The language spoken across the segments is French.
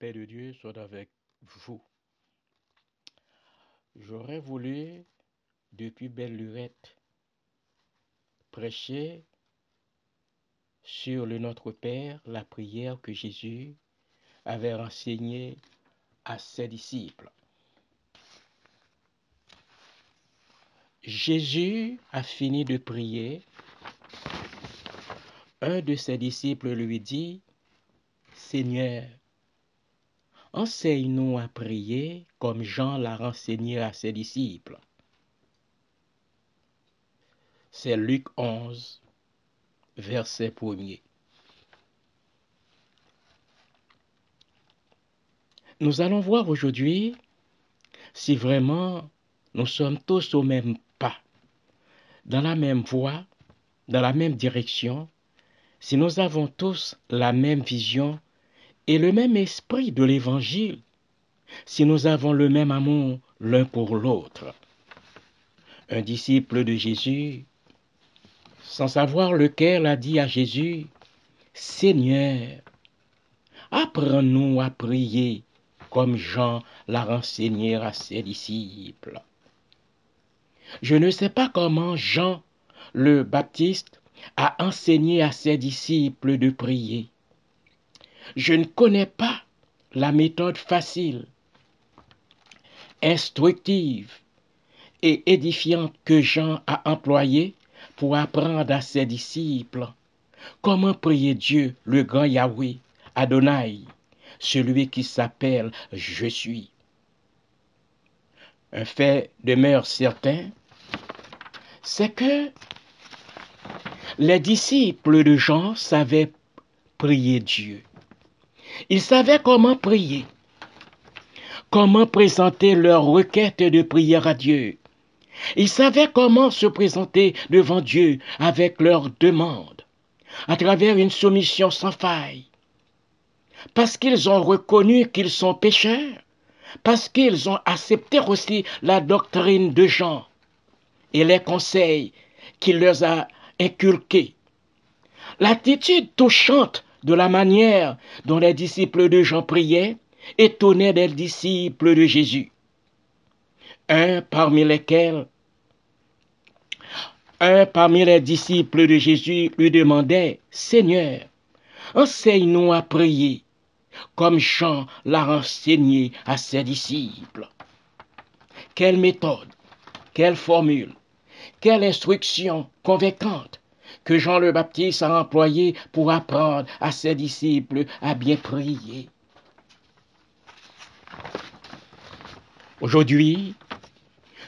paix de Dieu soit avec vous. J'aurais voulu, depuis belle lurette, prêcher sur le Notre Père, la prière que Jésus avait enseignée à ses disciples. Jésus a fini de prier. Un de ses disciples lui dit, « Seigneur, enseigne-nous à prier comme Jean l'a enseigné à ses disciples. » C'est Luc 11, verset 1er. Nous allons voir aujourd'hui si vraiment nous sommes tous au même pas, dans la même voie, dans la même direction, si nous avons tous la même vision et le même esprit de l'Évangile, si nous avons le même amour l'un pour l'autre. Un disciple de Jésus, sans savoir lequel, a dit à Jésus, « Seigneur, apprends-nous à prier comme Jean l'a enseigné à ses disciples. » Je ne sais pas comment Jean le Baptiste a enseigné à ses disciples de prier. Je ne connais pas la méthode facile, instructive et édifiante que Jean a employée pour apprendre à ses disciples comment prier Dieu, le grand Yahweh, Adonai, celui qui s'appelle « Je suis ». Un fait demeure certain, c'est que les disciples de Jean savaient prier Dieu. Ils savaient comment prier, comment présenter leur requête de prière à Dieu. Ils savaient comment se présenter devant Dieu avec leurs demandes, à travers une soumission sans faille. Parce qu'ils ont reconnu qu'ils sont pécheurs, parce qu'ils ont accepté aussi la doctrine de Jean et les conseils qu'il leur a inculqués. L'attitude touchante de la manière dont les disciples de Jean priaient étonnait les disciples de Jésus. Un parmi les disciples de Jésus lui demandait, « Seigneur, enseigne-nous à prier, comme Jean l'a enseigné à ses disciples. » Quelle méthode, quelle formule, quelle instruction convaincante que Jean le Baptiste a employée pour apprendre à ses disciples à bien prier. Aujourd'hui,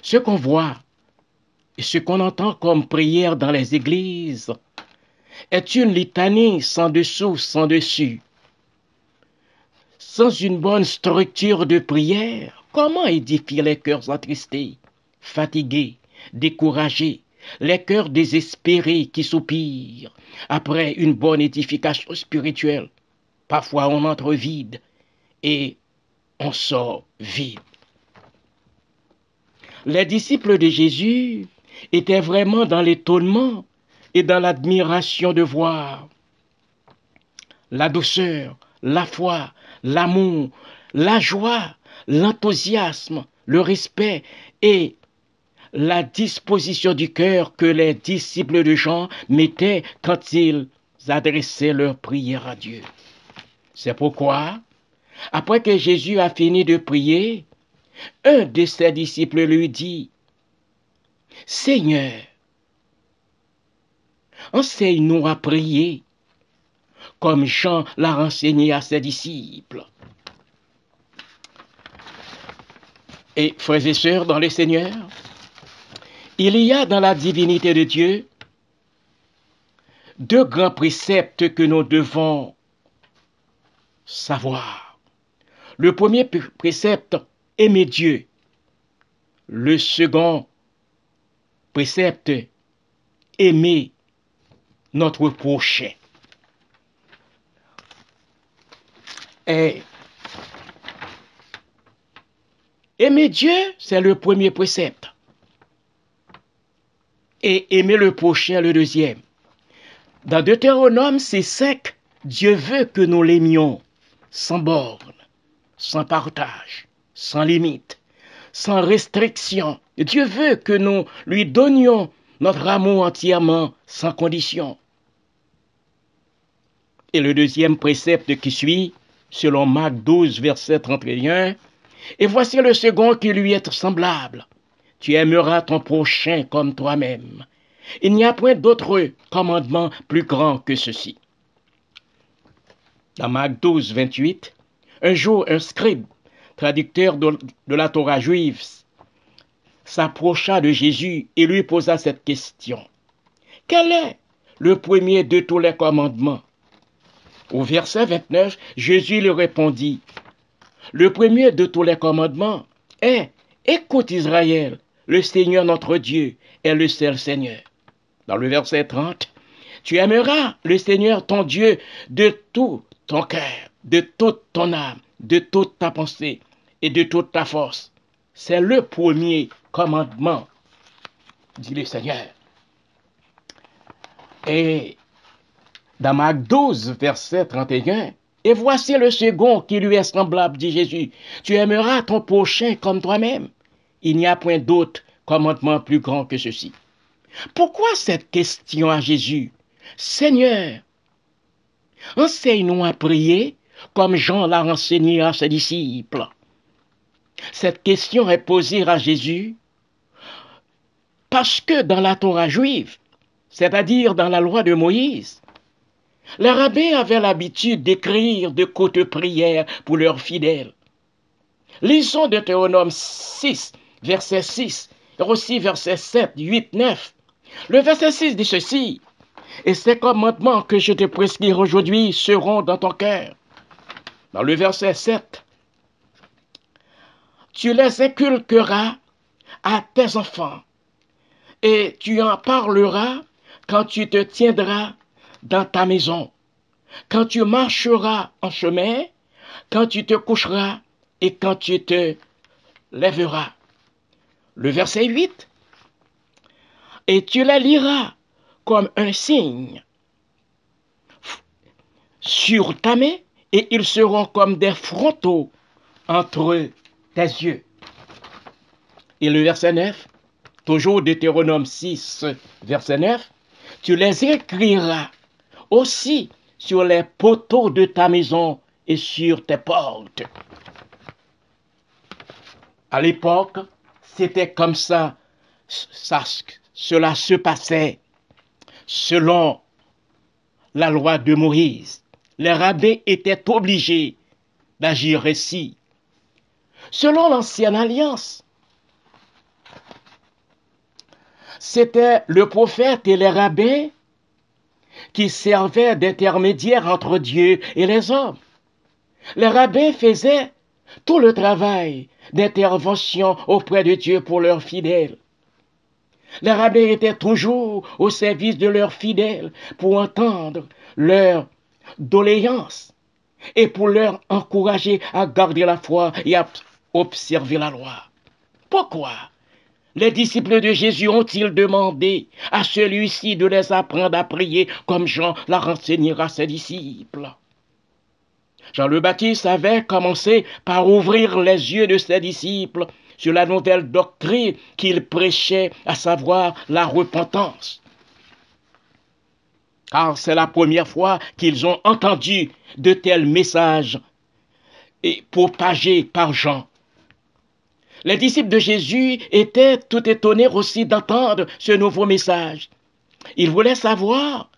ce qu'on voit et ce qu'on entend comme prière dans les églises est une litanie sans dessous, sans dessus. Sans une bonne structure de prière, comment édifier les cœurs attristés, fatigués, découragés, les cœurs désespérés qui soupirent après une bonne édification spirituelle? Parfois on entre vide et on sort vide. Les disciples de Jésus étaient vraiment dans l'étonnement et dans l'admiration de voir la douceur, la foi, l'amour, la joie, l'enthousiasme, le respect et la disposition du cœur que les disciples de Jean mettaient quand ils adressaient leur prière à Dieu. C'est pourquoi, après que Jésus a fini de prier, un de ses disciples lui dit, « Seigneur, enseigne-nous à prier, comme Jean l'a enseigné à ses disciples. » Et frères et sœurs dans le Seigneur, il y a dans la divinité de Dieu deux grands préceptes que nous devons savoir. Le premier précepte, aimer Dieu. Le second précepte, aimer notre prochain. Et aimer Dieu, c'est le premier précepte. Et aimer le prochain, le deuxième. Dans Deutéronome 6:5, Dieu veut que nous l'aimions sans borne, sans partage, sans limite, sans restriction. Dieu veut que nous lui donnions notre amour entièrement, sans condition. Et le deuxième précepte qui suit, selon Marc 12, verset 31, et voici le second qui lui est semblable. Tu aimeras ton prochain comme toi-même. Il n'y a point d'autre commandement plus grand que ceci. Dans Marc 12, 28, un jour, un scribe, traducteur de la Torah juive, s'approcha de Jésus et lui posa cette question. Quel est le premier de tous les commandements? Au verset 29, Jésus lui répondit, le premier de tous les commandements est, écoute Israël, le Seigneur notre Dieu est le seul Seigneur. Dans le verset 30, tu aimeras le Seigneur ton Dieu de tout ton cœur, de toute ton âme, de toute ta pensée et de toute ta force. C'est le premier commandement, dit le Seigneur. Et dans Marc 12, verset 31, et voici le second qui lui est semblable, dit Jésus. Tu aimeras ton prochain comme toi-même. Il n'y a point d'autre commandement plus grand que ceci. Pourquoi cette question à Jésus? Seigneur, enseigne-nous à prier comme Jean l'a enseigné à ses disciples. Cette question est posée à Jésus parce que dans la Torah juive, c'est-à-dire dans la loi de Moïse, les rabbins avaient l'habitude d'écrire de courtes prières pour leurs fidèles. Lisons Deutéronome 6, verset 6, et aussi verset 7, 8, 9. Le verset 6 dit ceci, « Et ces commandements que je te prescris aujourd'hui seront dans ton cœur. » Dans le verset 7, « Tu les inculqueras à tes enfants, et tu en parleras quand tu te tiendras dans ta maison, quand tu marcheras en chemin, quand tu te coucheras et quand tu te lèveras. » Le verset 8, « Et tu les liras comme un signe sur ta main, et ils seront comme des frontaux entre tes yeux. » Et le verset 9, toujours Deutéronome 6, verset 9, « Tu les écriras aussi sur les poteaux de ta maison et sur tes portes. » À l'époque, c'était comme ça, cela se passait selon la loi de Moïse. Les rabbins étaient obligés d'agir ainsi. Selon l'ancienne alliance, c'était le prophète et les rabbins qui servaient d'intermédiaires entre Dieu et les hommes. Les rabbins faisaient tout le travail d'intervention auprès de Dieu pour leurs fidèles. Les rabbins étaient toujours au service de leurs fidèles pour entendre leurs doléances et pour leur encourager à garder la foi et à observer la loi. Pourquoi les disciples de Jésus ont-ils demandé à celui-ci de les apprendre à prier comme Jean l'a renseigné à ses disciples? Jean le Baptiste avait commencé par ouvrir les yeux de ses disciples sur la nouvelle doctrine qu'il prêchait, à savoir la repentance. Car c'est la première fois qu'ils ont entendu de tels messages propagés par Jean. Les disciples de Jésus étaient tout étonnés aussi d'entendre ce nouveau message. Ils voulaient savoir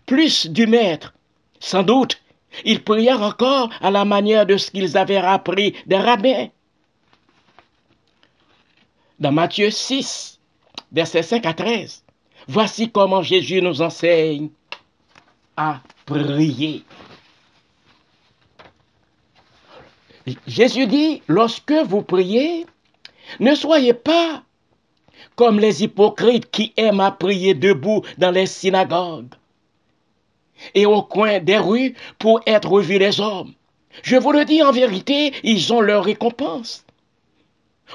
plus du Maître. Sans doute, ils prièrent encore à la manière de ce qu'ils avaient appris des rabbins. Dans Matthieu 6, versets 5 à 13, voici comment Jésus nous enseigne à prier. Jésus dit, lorsque vous priez, ne soyez pas comme les hypocrites qui aiment à prier debout dans les synagogues et au coin des rues pour être vus des hommes. Je vous le dis en vérité, ils ont leur récompense.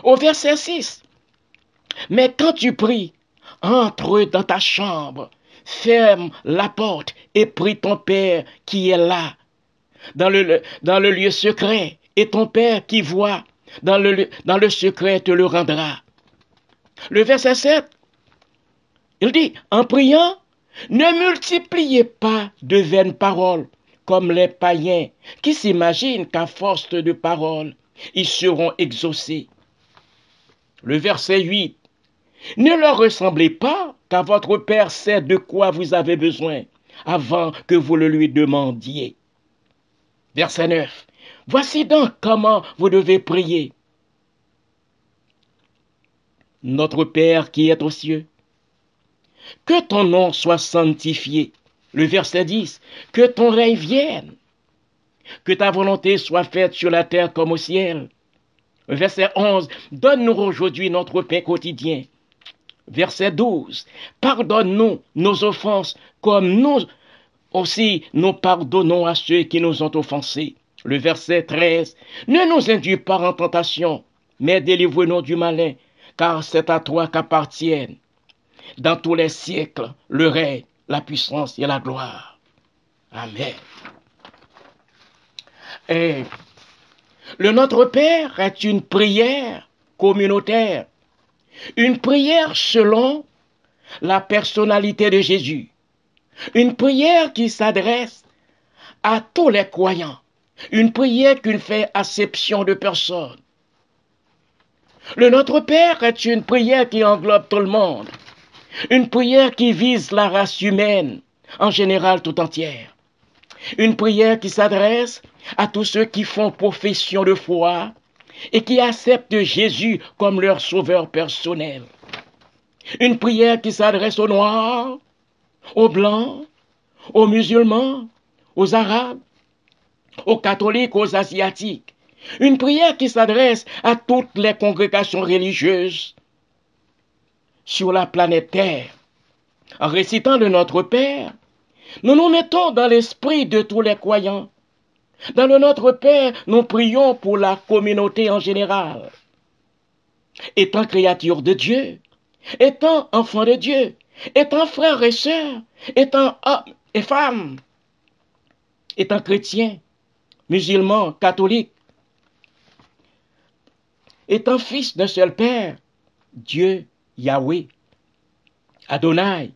Au verset 6, mais quand tu pries, entre dans ta chambre, ferme la porte et prie ton Père qui est là, dans le lieu secret, et ton Père qui voit dans le secret te le rendra. Le verset 7, il dit, en priant, ne multipliez pas de vaines paroles comme les païens qui s'imaginent qu'à force de paroles, ils seront exaucés. Le verset 8, ne leur ressemblez pas, car votre Père sait de quoi vous avez besoin avant que vous le lui demandiez. Verset 9, voici donc comment vous devez prier. Notre Père qui est aux cieux, que ton nom soit sanctifié. Le verset 10, que ton règne vienne, que ta volonté soit faite sur la terre comme au ciel. Verset 11, donne-nous aujourd'hui notre pain quotidien. Verset 12, pardonne-nous nos offenses comme nous aussi nous pardonnons à ceux qui nous ont offensés. Le verset 13, ne nous induis pas en tentation, mais délivre-nous du malin, car c'est à toi qu'appartiennent dans tous les siècles le règne, la puissance et la gloire. Amen. Et le Notre Père est une prière communautaire, une prière selon la personnalité de Jésus, une prière qui s'adresse à tous les croyants, une prière qui ne fait acception de personne. Le Notre Père est une prière qui englobe tout le monde, une prière qui vise la race humaine, en général tout entière. Une prière qui s'adresse à tous ceux qui font profession de foi et qui acceptent Jésus comme leur sauveur personnel. Une prière qui s'adresse aux Noirs, aux Blancs, aux musulmans, aux Arabes, aux catholiques, aux Asiatiques. Une prière qui s'adresse à toutes les congrégations religieuses sur la planète Terre. En récitant le Notre Père, nous nous mettons dans l'esprit de tous les croyants. Dans le Notre Père, nous prions pour la communauté en général. Étant créature de Dieu, étant enfant de Dieu, étant frères et sœurs, étant hommes et femmes, étant chrétiens, musulmans, catholiques, étant fils d'un seul Père, Dieu, Yahweh, Adonai,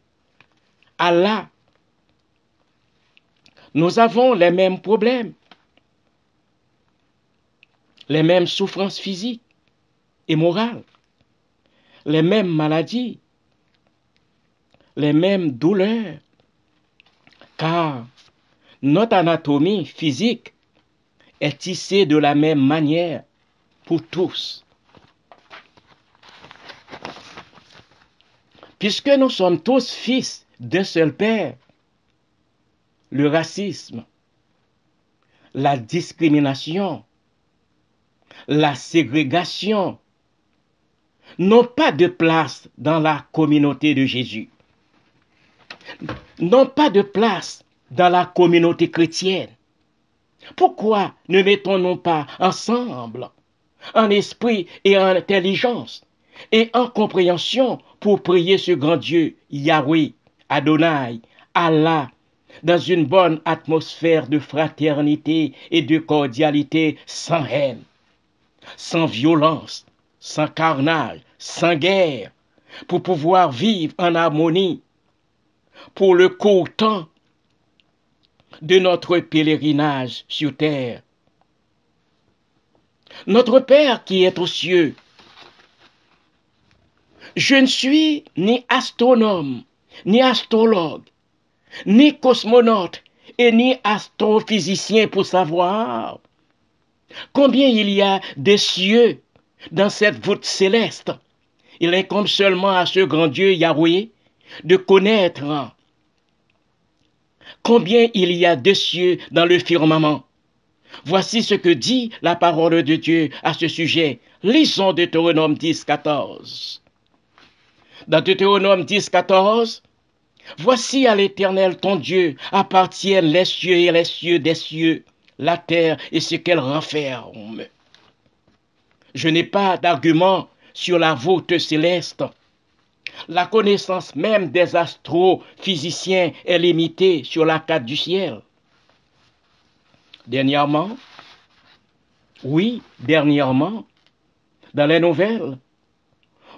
Allah, nous avons les mêmes problèmes, les mêmes souffrances physiques et morales, les mêmes maladies, les mêmes douleurs, car notre anatomie physique est tissée de la même manière pour tous. Puisque nous sommes tous fils d'un seul Père, le racisme, la discrimination, la ségrégation n'ont pas de place dans la communauté de Jésus, n'ont pas de place dans la communauté chrétienne. Pourquoi ne mettons-nous pas ensemble, en esprit et en intelligence et en compréhension pour prier ce grand Dieu, Yahweh, Adonai, Allah, dans une bonne atmosphère de fraternité et de cordialité, sans haine, sans violence, sans carnage, sans guerre, pour pouvoir vivre en harmonie pour le court temps de notre pèlerinage sur terre. Notre Père qui est aux cieux, je ne suis ni astronome, ni astrologue, ni cosmonaute et ni astrophysicien pour savoir combien il y a de cieux dans cette voûte céleste. Il incombe seulement à ce grand Dieu Yahweh de connaître combien il y a de cieux dans le firmament. Voici ce que dit la parole de Dieu à ce sujet. Lisons Deutéronome 10, 14. Dans Deutéronome 10, 14, voici à l'Éternel ton Dieu appartiennent les cieux et les cieux des cieux, la terre et ce qu'elle renferme. Je n'ai pas d'argument sur la voûte céleste. La connaissance même des astrophysiciens est limitée sur la carte du ciel. Dernièrement, Oui, dernièrement, dans les nouvelles,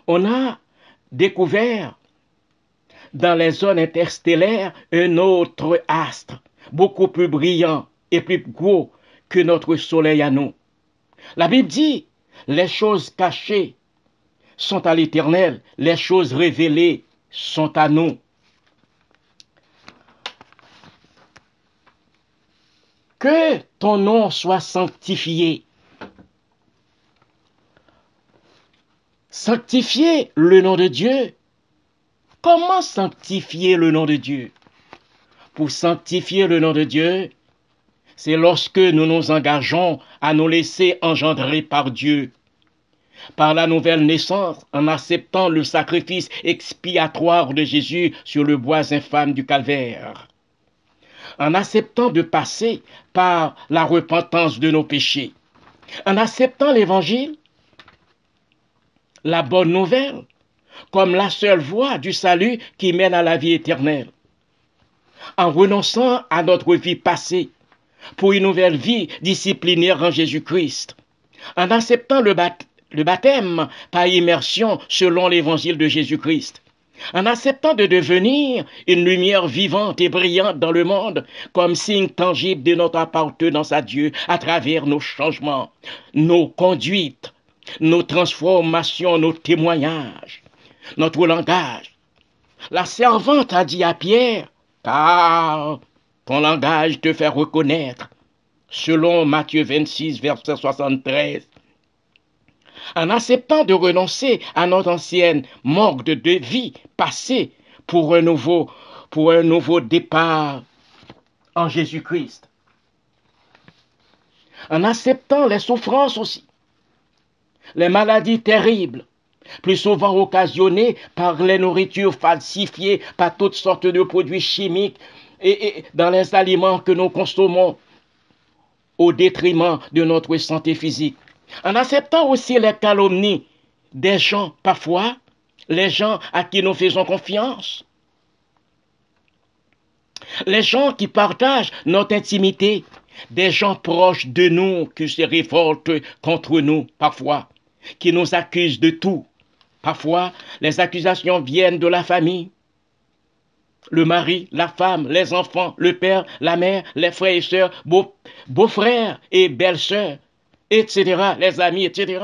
on a découvert dans les zones interstellaires un autre astre, beaucoup plus brillant et plus gros que notre Soleil à nous. La Bible dit, les choses cachées sont à l'Éternel, les choses révélées sont à nous. Que ton nom soit sanctifié. Sanctifier le nom de Dieu. Comment sanctifier le nom de Dieu? Pour sanctifier le nom de Dieu, c'est lorsque nous nous engageons à nous laisser engendrer par Dieu, par la nouvelle naissance, en acceptant le sacrifice expiatoire de Jésus sur le bois infâme du calvaire, en acceptant de passer par la repentance de nos péchés, en acceptant l'Évangile, la bonne nouvelle, comme la seule voie du salut qui mène à la vie éternelle, en renonçant à notre vie passée pour une nouvelle vie disciplinaire en Jésus-Christ, en acceptant le baptême par immersion selon l'évangile de Jésus-Christ, en acceptant de devenir une lumière vivante et brillante dans le monde comme signe tangible de notre appartenance à Dieu à travers nos changements, nos conduites, nos transformations, nos témoignages, notre langage. La servante a dit à Pierre, car ton langage te fait reconnaître, selon Matthieu 26, verset 73. En acceptant de renoncer à notre ancienne mode de vie passée pour un nouveau départ en Jésus-Christ. En acceptant les souffrances aussi, les maladies terribles, plus souvent occasionnées par les nourritures falsifiées, par toutes sortes de produits chimiques et dans les aliments que nous consommons au détriment de notre santé physique. En acceptant aussi les calomnies des gens, parfois, les gens à qui nous faisons confiance, les gens qui partagent notre intimité, des gens proches de nous qui se révoltent contre nous, parfois, qui nous accusent de tout. Parfois, les accusations viennent de la famille, le mari, la femme, les enfants, le père, la mère, les frères et sœurs, beaux-frères et belles-sœurs, etc., les amis, etc.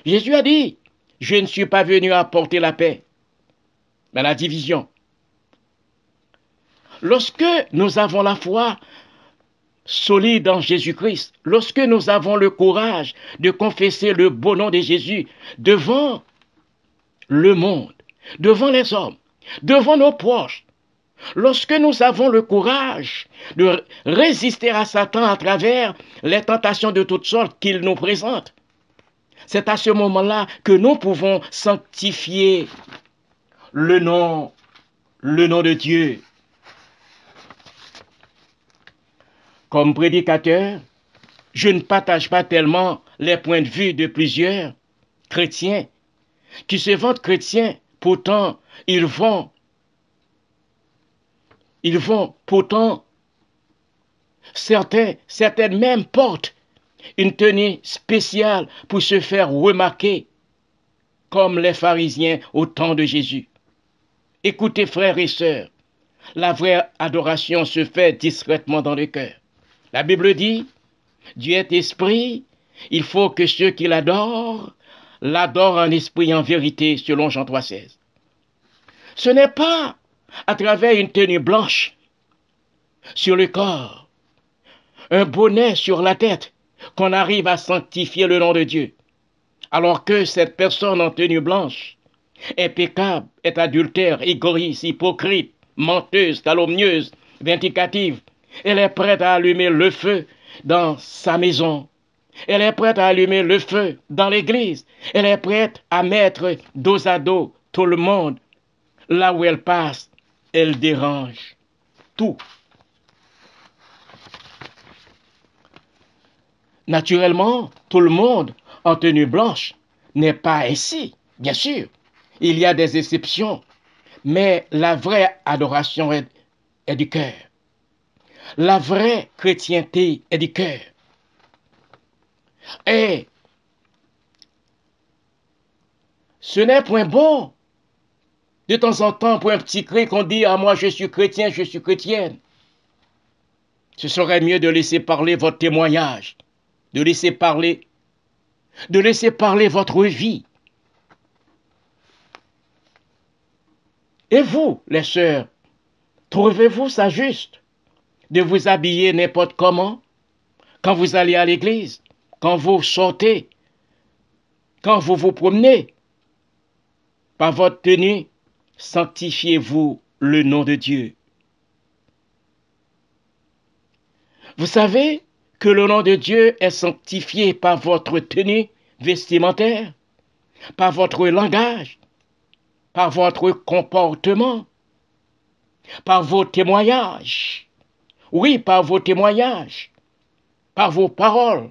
Jésus a dit, je ne suis pas venu apporter la paix, mais la division. Lorsque nous avons la foi solide en Jésus-Christ, lorsque nous avons le courage de confesser le beau nom de Jésus devant le monde, devant les hommes, devant nos proches, lorsque nous avons le courage de résister à Satan à travers les tentations de toutes sortes qu'il nous présente, c'est à ce moment-là que nous pouvons sanctifier le nom de Dieu. Comme prédicateur, je ne partage pas tellement les points de vue de plusieurs chrétiens qui se vantent chrétiens, pourtant pourtant certaines même portent une tenue spéciale pour se faire remarquer comme les pharisiens au temps de Jésus. Écoutez, frères et sœurs, la vraie adoration se fait discrètement dans le cœur. La Bible dit, Dieu est esprit, il faut que ceux qui l'adorent en esprit et en vérité, selon Jean 3,16. Ce n'est pas à travers une tenue blanche sur le corps, un bonnet sur la tête, qu'on arrive à sanctifier le nom de Dieu. Alors que cette personne en tenue blanche est pécable, est adultère, égoïste, hypocrite, menteuse, calomnieuse, vindicative. Elle est prête à allumer le feu dans sa maison. Elle est prête à allumer le feu dans l'église. Elle est prête à mettre dos à dos tout le monde. Là où elle passe, elle dérange tout. Naturellement, tout le monde en tenue blanche n'est pas ainsi, bien sûr. Il y a des exceptions, mais la vraie adoration est du cœur. La vraie chrétienté est du cœur. Et ce n'est point bon de temps en temps pour un petit cri qu'on dit « Ah, moi je suis chrétien, je suis chrétienne ». Ce serait mieux de laisser parler votre témoignage, de laisser parler votre vie. Et vous, les sœurs, trouvez-vous ça juste de vous habiller n'importe comment quand vous allez à l'église, quand vous sortez, quand vous vous promenez? Par votre tenue, sanctifiez-vous le nom de Dieu. Vous savez que le nom de Dieu est sanctifié par votre tenue vestimentaire, par votre langage, par votre comportement, par vos témoignages. Oui, par vos témoignages, par vos paroles.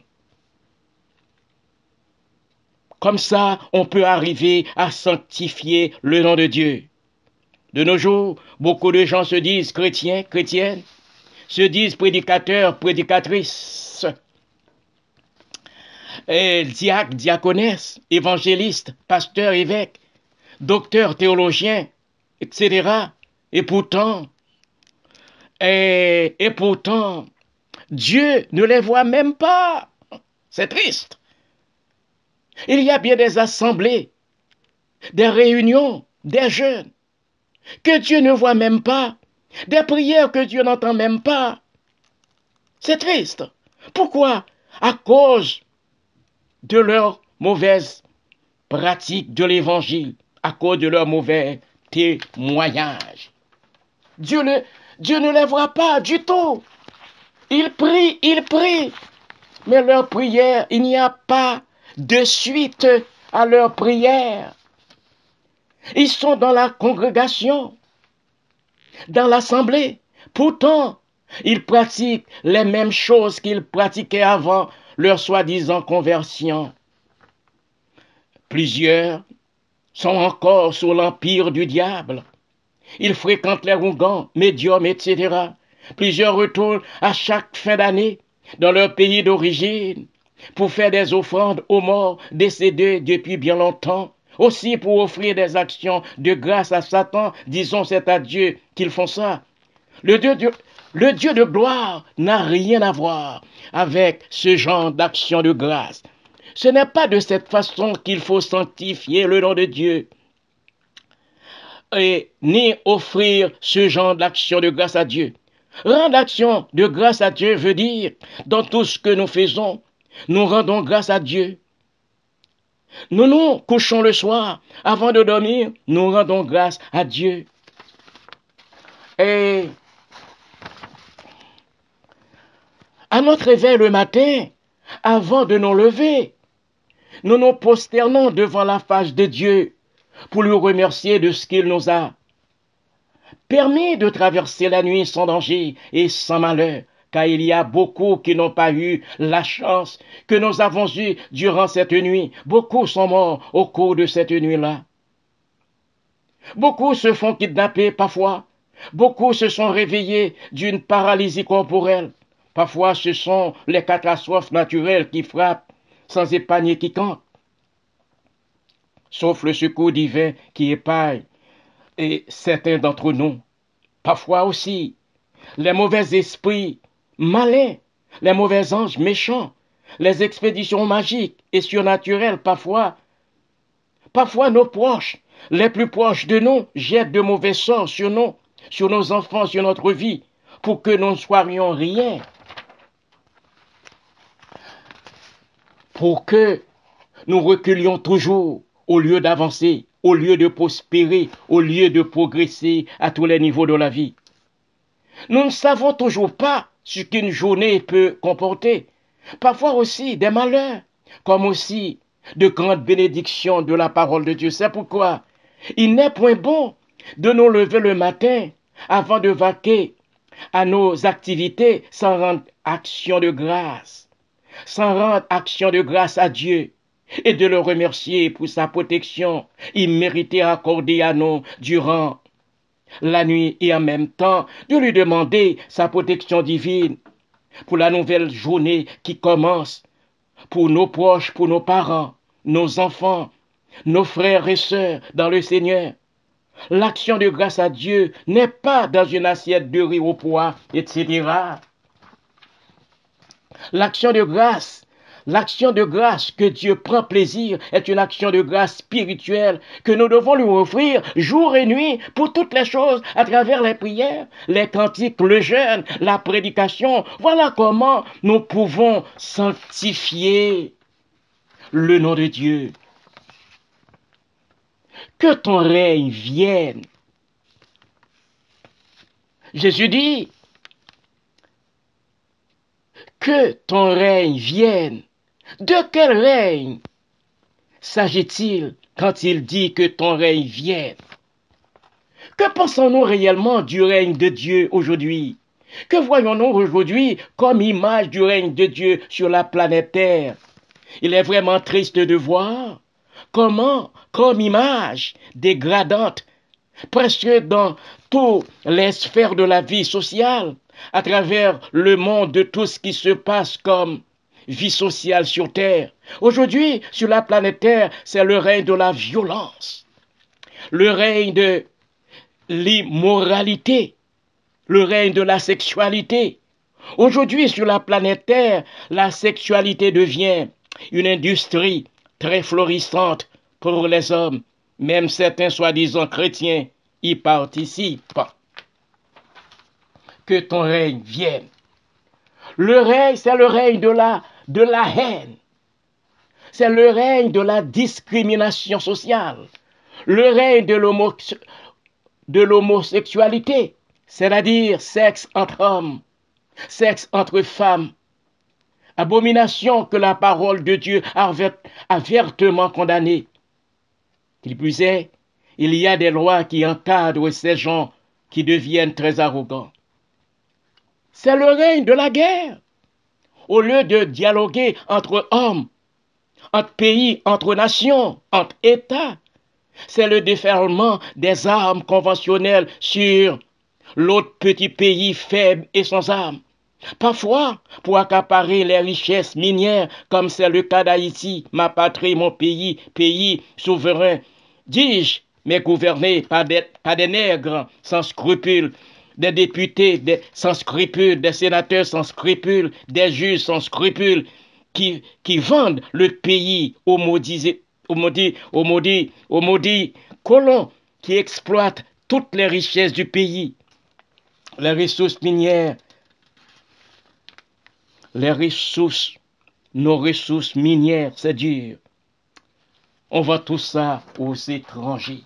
Comme ça, on peut arriver à sanctifier le nom de Dieu. De nos jours, beaucoup de gens se disent chrétiens, chrétiennes, se disent prédicateurs, prédicatrices, et diacres, diaconesses, évangélistes, pasteurs, évêques, docteurs, théologiens, etc. Et pourtant, Dieu ne les voit même pas. C'est triste. Il y a bien des assemblées, des réunions, des jeûnes que Dieu ne voit même pas, des prières que Dieu n'entend même pas. C'est triste. Pourquoi? À cause de leur mauvaise pratique de l'évangile, à cause de leur mauvais témoignage. Dieu ne les voit pas du tout. Ils prient, mais leur prière, il n'y a pas de suite à leur prière. Ils sont dans la congrégation, dans l'assemblée. Pourtant, ils pratiquent les mêmes choses qu'ils pratiquaient avant leur soi-disant conversion. Plusieurs sont encore sous l'empire du diable. Ils fréquentent les rougans, médiums, etc. Plusieurs retournent à chaque fin d'année dans leur pays d'origine pour faire des offrandes aux morts décédés depuis bien longtemps. Aussi pour offrir des actions de grâce à Satan, disons c'est à Dieu qu'ils font ça. Le Dieu de gloire n'a rien à voir avec ce genre d'action de grâce. Ce n'est pas de cette façon qu'il faut sanctifier le nom de Dieu, et ni offrir ce genre d'action de grâce à Dieu. Rendre action de grâce à Dieu veut dire, dans tout ce que nous faisons, nous rendons grâce à Dieu. Nous nous couchons le soir, avant de dormir, nous rendons grâce à Dieu. Et à notre réveil le matin, avant de nous lever, nous nous prosternons devant la face de Dieu pour lui remercier de ce qu'il nous a permis de traverser la nuit sans danger et sans malheur, car il y a beaucoup qui n'ont pas eu la chance que nous avons eue durant cette nuit. Beaucoup sont morts au cours de cette nuit-là. Beaucoup se font kidnapper parfois. Beaucoup se sont réveillés d'une paralysie corporelle. Parfois, ce sont les catastrophes naturelles qui frappent sans épargner quiconque. Sauf le secours divin qui épargne et certains d'entre nous. Parfois aussi, les mauvais esprits malins, les mauvais anges méchants, les expéditions magiques et surnaturelles parfois nos proches, les plus proches de nous, jettent de mauvais sorts sur nous, sur nos enfants, sur notre vie, pour que nous ne soyons rien, pour que nous reculions toujours au lieu d'avancer, au lieu de prospérer, au lieu de progresser à tous les niveaux de la vie. Nous ne savons toujours pas ce qu'une journée peut comporter. Parfois aussi des malheurs, comme aussi de grandes bénédictions de la parole de Dieu. C'est pourquoi il n'est point bon de nous lever le matin avant de vaquer à nos activités sans rendre action de grâce, sans rendre action de grâce à Dieu et de le remercier pour sa protection imméritée accordée à nous durant la nuit et en même temps de lui demander sa protection divine pour la nouvelle journée qui commence pour nos proches, pour nos parents, nos enfants, nos frères et sœurs dans le Seigneur. L'action de grâce à Dieu n'est pas dans une assiette de riz au pois, etc. L'action de grâce que Dieu prend plaisir est une action de grâce spirituelle que nous devons lui offrir jour et nuit pour toutes les choses à travers les prières, les cantiques, le jeûne, la prédication. Voilà comment nous pouvons sanctifier le nom de Dieu. Que ton règne vienne. Jésus dit, que ton règne vienne. De quel règne s'agit-il quand il dit que ton règne vienne? Que pensons-nous réellement du règne de Dieu aujourd'hui? Que voyons-nous aujourd'hui comme image du règne de Dieu sur la planète Terre? Il est vraiment triste de voir comment, comme image dégradante, presque dans toutes les sphères de la vie sociale, à travers le monde de tout ce qui se passe comme vie sociale sur Terre. Aujourd'hui, sur la planète Terre, c'est le règne de la violence, le règne de l'immoralité, le règne de la sexualité. Aujourd'hui, sur la planète Terre, la sexualité devient une industrie très florissante pour les hommes. Même certains soi-disant chrétiens y participent. Que ton règne vienne. Le règne, c'est le règne de la haine. C'est le règne de la discrimination sociale. Le règne de l'homosexualité, c'est-à-dire sexe entre hommes, sexe entre femmes. Abomination que la parole de Dieu a vertement condamnée. Qu'il plus est, il y a des lois qui encadrent ces gens qui deviennent très arrogants. C'est le règne de la guerre. Au lieu de dialoguer entre hommes, entre pays, entre nations, entre États, c'est le déferlement des armes conventionnelles sur l'autre petit pays faible et sans armes. Parfois, pour accaparer les richesses minières, comme c'est le cas d'Haïti, ma patrie, mon pays, pays souverain, dis-je, mais gouverné par des nègres sans scrupules, des députés sans scrupules, des sénateurs sans scrupules, des juges sans scrupules, qui vendent le pays aux maudits colons qui exploitent toutes les richesses du pays, les ressources minières, nos ressources minières, c'est dur. On vend tout ça aux étrangers.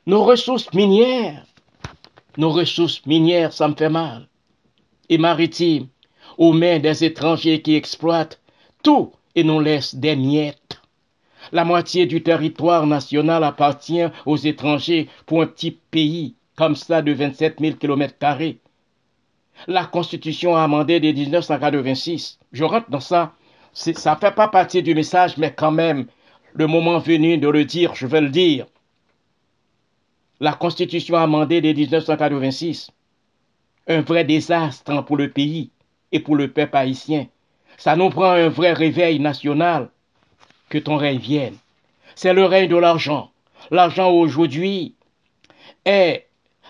Nos ressources minières, ça me fait mal. Et maritimes, aux mains des étrangers qui exploitent tout et nous laissent des miettes. La moitié du territoire national appartient aux étrangers pour un petit pays comme ça de 27 000 km². La Constitution amendée de 1986, je rentre dans ça, ça ne fait pas partie du message, mais quand même, le moment venu de le dire, je vais le dire. La Constitution amendée de 1986, un vrai désastre pour le pays et pour le peuple haïtien. Ça nous prend un vrai réveil national. Que ton règne vienne. C'est le règne de l'argent. L'argent aujourd'hui est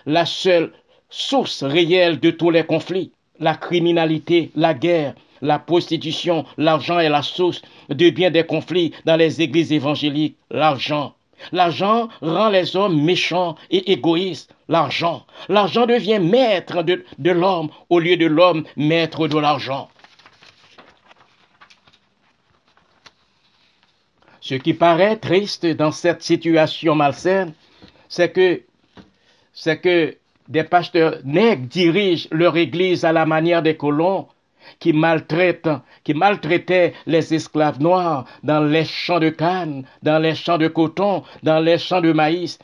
la seule source réelle de tous les conflits. La criminalité, la guerre, la prostitution, l'argent est la source de bien des conflits dans les églises évangéliques. L'argent. L'argent rend les hommes méchants et égoïstes. L'argent. L'argent devient maître de l'homme au lieu de l'homme maître de l'argent. Ce qui paraît triste dans cette situation malsaine, c'est que des pasteurs nègres dirigent leur église à la manière des colons qui maltraitaient les esclaves noirs dans les champs de canne, dans les champs de coton, dans les champs de maïs.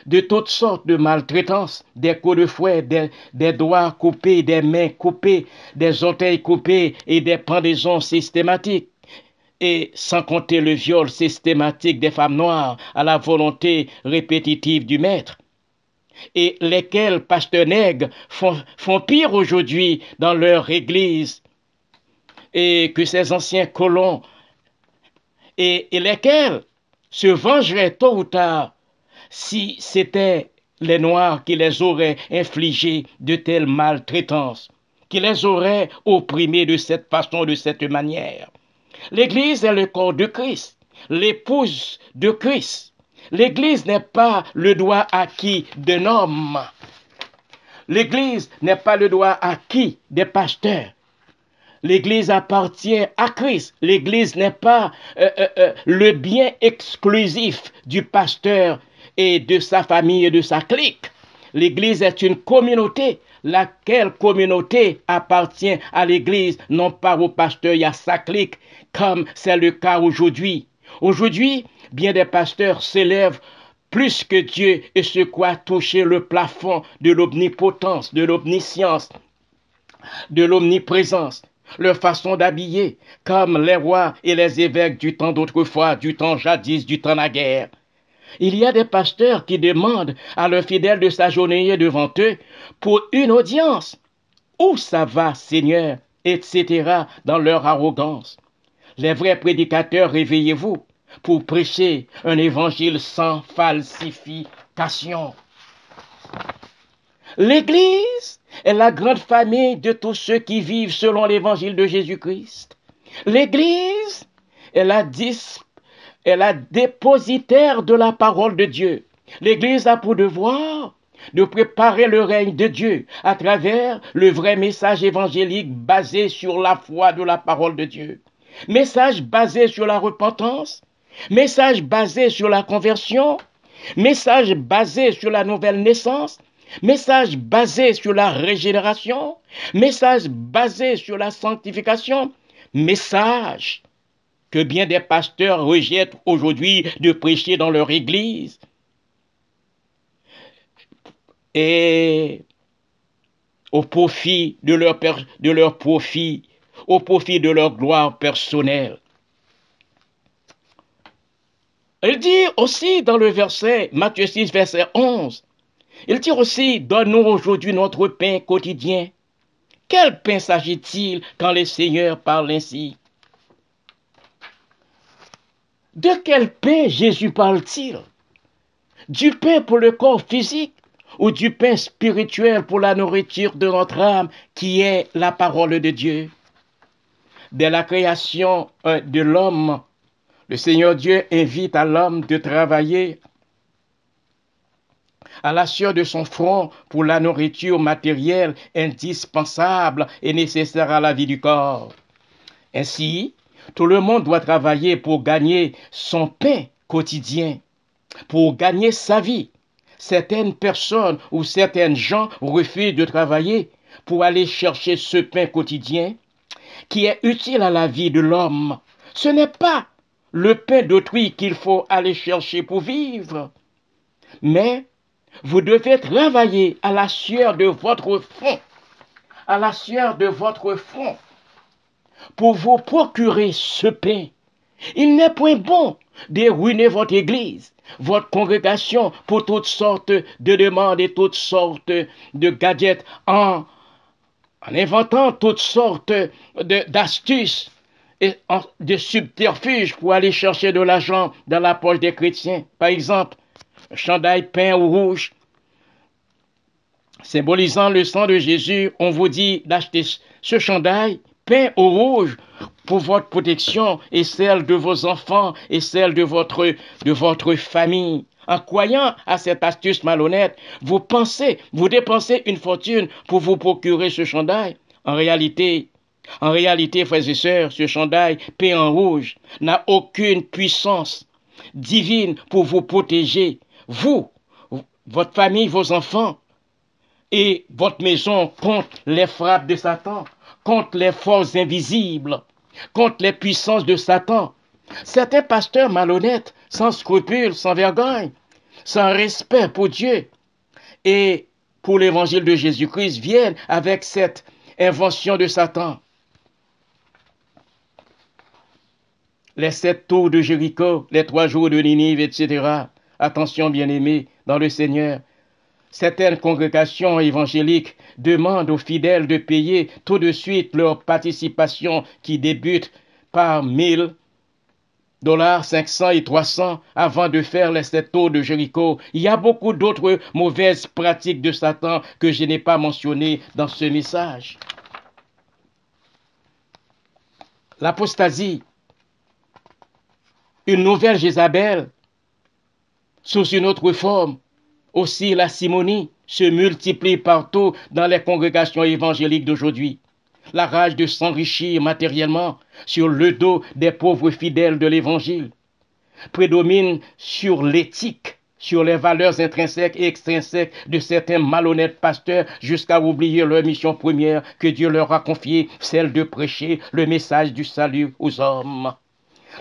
De toutes sortes de maltraitances, des coups de fouet, des doigts coupés, des mains coupées, des orteils coupés et des pendaisons systématiques. Et sans compter le viol systématique des femmes noires à la volonté répétitive du maître. et lesquels, pasteurs nègres, font pire aujourd'hui dans leur église, et que ces anciens colons, et lesquels se vengeraient tôt ou tard si c'était les Noirs qui les auraient infligé de telles maltraitances, qui les auraient opprimés de cette façon, de cette manière. L'Église est le corps de Christ, l'épouse de Christ. L'Église n'est pas le droit acquis d'un homme. L'Église n'est pas le droit acquis des pasteurs. L'Église appartient à Christ. L'Église n'est pas le bien exclusif du pasteur et de sa famille et de sa clique. L'Église est une communauté. Laquelle communauté appartient à l'Église, non pas au pasteur et à sa clique, comme c'est le cas aujourd'hui. Aujourd'hui, bien des pasteurs s'élèvent plus que Dieu et se croient toucher le plafond de l'omnipotence, de l'omniscience, de l'omniprésence. Leur façon d'habiller, comme les rois et les évêques du temps d'autrefois, du temps jadis, du temps naguère. Il y a des pasteurs qui demandent à leurs fidèles de s'agenouiller devant eux pour une audience. Où ça va, Seigneur, etc., dans leur arrogance. Les vrais prédicateurs, réveillez-vous pour prêcher un évangile sans falsification. L'Église est la grande famille de tous ceux qui vivent selon l'évangile de Jésus-Christ. L'Église est la dépositaire de la parole de Dieu. L'Église a pour devoir de préparer le règne de Dieu à travers le vrai message évangélique basé sur la foi de la parole de Dieu. Message basé sur la repentance, message basé sur la conversion, message basé sur la nouvelle naissance, message basé sur la régénération, message basé sur la sanctification, message que bien des pasteurs rejettent aujourd'hui de prêcher dans leur église. Et au profit de leur profit, au profit de leur gloire personnelle. Il dit aussi dans le verset, Matthieu 6, verset 11, il dit aussi, donne-nous aujourd'hui notre pain quotidien. Quel pain s'agit-il quand le Seigneur parle ainsi? De quel pain Jésus parle-t-il? Du pain pour le corps physique ou du pain spirituel pour la nourriture de notre âme qui est la parole de Dieu? Dès la création de l'homme, le Seigneur Dieu invite à l'homme de travailler à la sueur de son front pour la nourriture matérielle indispensable et nécessaire à la vie du corps. Ainsi, tout le monde doit travailler pour gagner son pain quotidien, pour gagner sa vie. Certaines personnes ou certaines gens refusent de travailler pour aller chercher ce pain quotidien qui est utile à la vie de l'homme. Ce n'est pas le pain d'autrui qu'il faut aller chercher pour vivre, mais vous devez travailler à la sueur de votre front, à la sueur de votre front, pour vous procurer ce pain. Il n'est point bon de ruiner votre église, votre congrégation pour toutes sortes de demandes et toutes sortes de gadgets en inventant toutes sortes d'astuces et de subterfuges pour aller chercher de l'argent dans la poche des chrétiens. Par exemple, un chandail peint ou rouge, symbolisant le sang de Jésus, on vous dit d'acheter ce chandail peint au rouge pour votre protection et celle de vos enfants et celle de votre famille. En croyant à cette astuce malhonnête, vous dépensez une fortune pour vous procurer ce chandail. En réalité, frères et sœurs, ce chandail peint en rouge n'a aucune puissance divine pour vous protéger, vous, votre famille, vos enfants et votre maison contre les frappes de Satan, contre les forces invisibles, contre les puissances de Satan. Certains pasteurs malhonnêtes, sans scrupules, sans vergogne, sans respect pour Dieu et pour l'évangile de Jésus-Christ, viennent avec cette invention de Satan. Les 7 tours de Jéricho, les 3 jours de Ninive, etc. Attention, bien-aimés, dans le Seigneur. Certaines congrégations évangéliques demandent aux fidèles de payer tout de suite leur participation qui débute par 1 000 $, 500 et 300 avant de faire les 7 tours de Jéricho. Il y a beaucoup d'autres mauvaises pratiques de Satan que je n'ai pas mentionnées dans ce message. L'apostasie, une nouvelle Jézabel, sous une autre forme, aussi la simonie se multiplie partout dans les congrégations évangéliques d'aujourd'hui. La rage de s'enrichir matériellement sur le dos des pauvres fidèles de l'Évangile prédomine sur l'éthique, sur les valeurs intrinsèques et extrinsèques de certains malhonnêtes pasteurs jusqu'à oublier leur mission première que Dieu leur a confiée, celle de prêcher le message du salut aux hommes.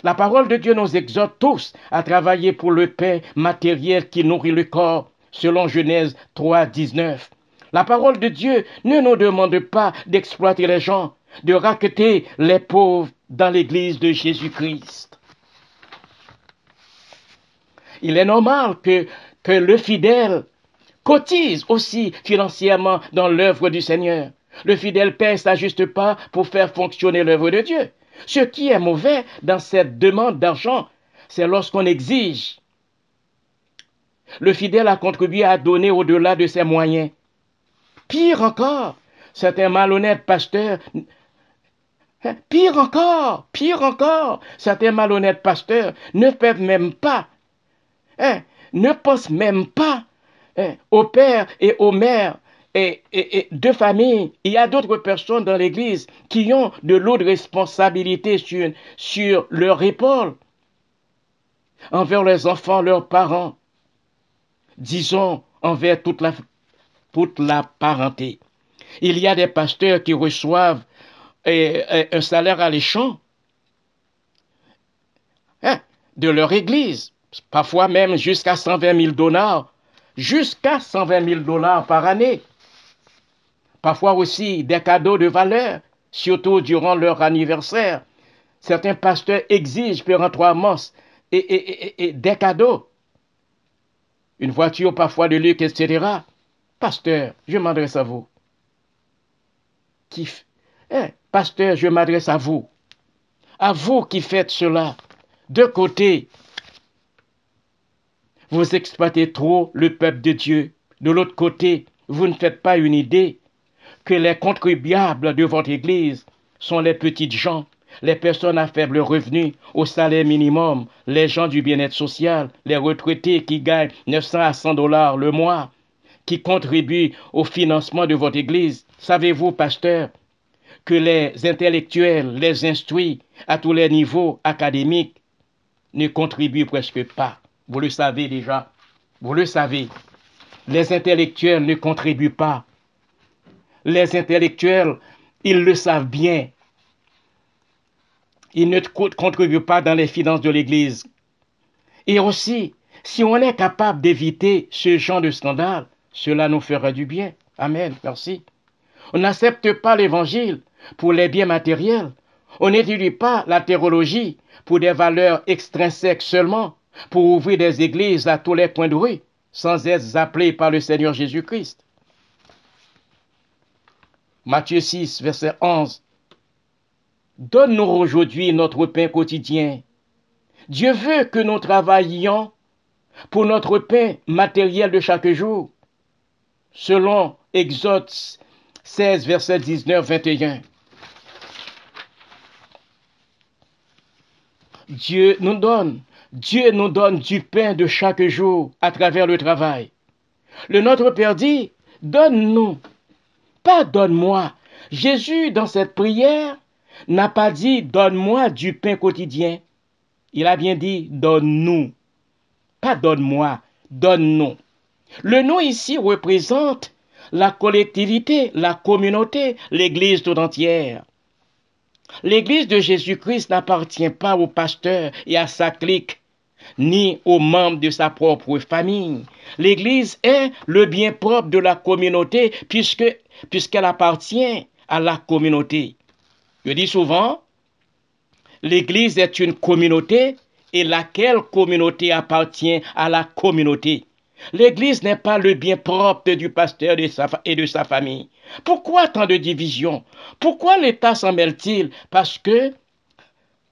La parole de Dieu nous exhorte tous à travailler pour le pain matériel qui nourrit le corps, selon Genèse 3, 19. La parole de Dieu ne nous demande pas d'exploiter les gens, de racketter les pauvres dans l'église de Jésus-Christ. Il est normal que le fidèle cotise aussi financièrement dans l'œuvre du Seigneur. Le fidèle paie sa juste part pour faire fonctionner l'œuvre de Dieu. Ce qui est mauvais dans cette demande d'argent, c'est lorsqu'on exige le fidèle à contribuer à donner au-delà de ses moyens. Pire encore, certains malhonnêtes pasteurs, certains malhonnêtes pasteurs ne peuvent même pas, ne pensent même pas au père et aux mères et de famille. Il y a d'autres personnes dans l'église qui ont de lourdes responsabilités sur leur épaule envers leurs enfants, leurs parents, disons envers toute la parenté. Il y a des pasteurs qui reçoivent un salaire alléchant de leur église, parfois même jusqu'à 120 000 $, jusqu'à 120 000 $ par année. Parfois aussi des cadeaux de valeur, surtout durant leur anniversaire. Certains pasteurs exigent péremptoirement et des cadeaux. Une voiture parfois de luxe, etc. Pasteur, je m'adresse à vous. Pasteur, je m'adresse à vous. À vous qui faites cela. De côté, vous exploitez trop le peuple de Dieu. De l'autre côté, vous ne faites pas une idée que les contribuables de votre église sont les petites gens, les personnes à faible revenu, au salaire minimum, les gens du bien-être social, les retraités qui gagnent 900 à 100 $ le mois, qui contribuent au financement de votre église. Savez-vous, pasteur, que les intellectuels, les instruits à tous les niveaux académiques ne contribuent presque pas? Vous le savez déjà. Vous le savez. Les intellectuels ne contribuent pas. Les intellectuels, ils le savent bien. Ils ne contribuent pas dans les finances de l'Église. Et aussi, si on est capable d'éviter ce genre de scandale, cela nous fera du bien. Amen. Merci. On n'accepte pas l'Évangile pour les biens matériels. On n'étudie pas la théologie pour des valeurs extrinsèques seulement, pour ouvrir des églises à tous les coins de rue, sans être appelés par le Seigneur Jésus-Christ. Matthieu 6, verset 11. Donne-nous aujourd'hui notre pain quotidien. Dieu veut que nous travaillions pour notre pain matériel de chaque jour, selon Exode 16, verset 19-21. Dieu nous donne du pain de chaque jour à travers le travail. Le Notre Père dit, donne-nous, pas donne-moi. Jésus, dans cette prière, n'a pas dit, donne-moi du pain quotidien. Il a bien dit, donne-nous. Pas donne-moi, donne-nous. Le nous ici représente la collectivité, la communauté, l'Église tout entière. L'Église de Jésus-Christ n'appartient pas au pasteur et à sa clique, ni aux membres de sa propre famille. L'Église est le bien propre de la communauté puisqu'elle appartient à la communauté. Je dis souvent, l'Église est une communauté et laquelle communauté appartient à la communauté. L'Église n'est pas le bien propre du pasteur et de sa famille. Pourquoi tant de divisions? Pourquoi l'État s'en mêle-t-il? Parce que,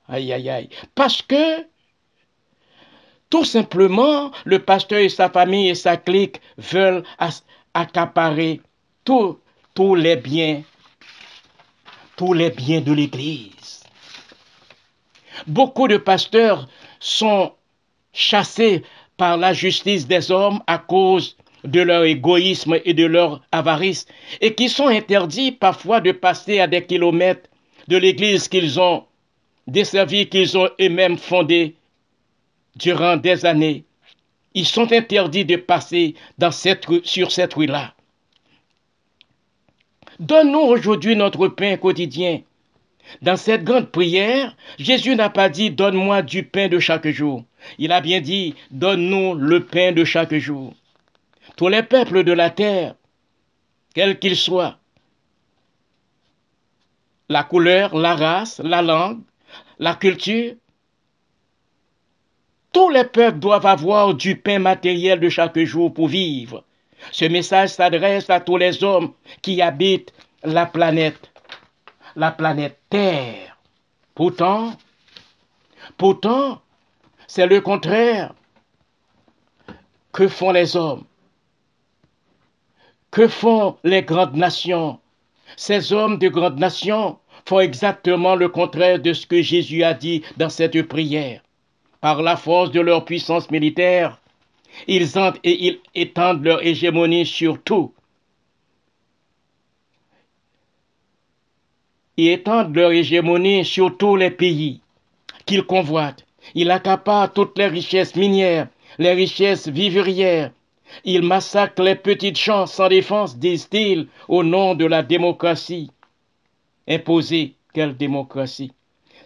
aïe, aïe, aïe, parce que tout simplement, le pasteur et sa famille et sa clique veulent accaparer tous tous les biens, tous les biens de l'Église. Beaucoup de pasteurs sont chassés par la justice des hommes à cause de leur égoïsme et de leur avarice, et qui sont interdits parfois de passer à des kilomètres de l'église qu'ils ont desservie, qu'ils ont eux-mêmes fondée durant des années. Ils sont interdits de passer sur cette rue-là. Donne-nous aujourd'hui notre pain quotidien. Dans cette grande prière, Jésus n'a pas dit « Donne-moi du pain de chaque jour ». Il a bien dit « Donne-nous le pain de chaque jour ». Tous les peuples de la terre, quels qu'ils soient, la couleur, la race, la langue, la culture, tous les peuples doivent avoir du pain matériel de chaque jour pour vivre. Ce message s'adresse à tous les hommes qui habitent la planète Terre. Pourtant, c'est le contraire. Que font les hommes? Que font les grandes nations? Ces hommes de grandes nations font exactement le contraire de ce que Jésus a dit dans cette prière. Par la force de leur puissance militaire, ils entrent et ils étendent leur hégémonie sur tout. Ils étendent leur hégémonie sur tous les pays qu'ils convoitent. Ils accaparent toutes les richesses minières, les richesses vivrières. Ils massacrent les petites gens sans défense, disent-ils, au nom de la démocratie. Imposée, quelle démocratie?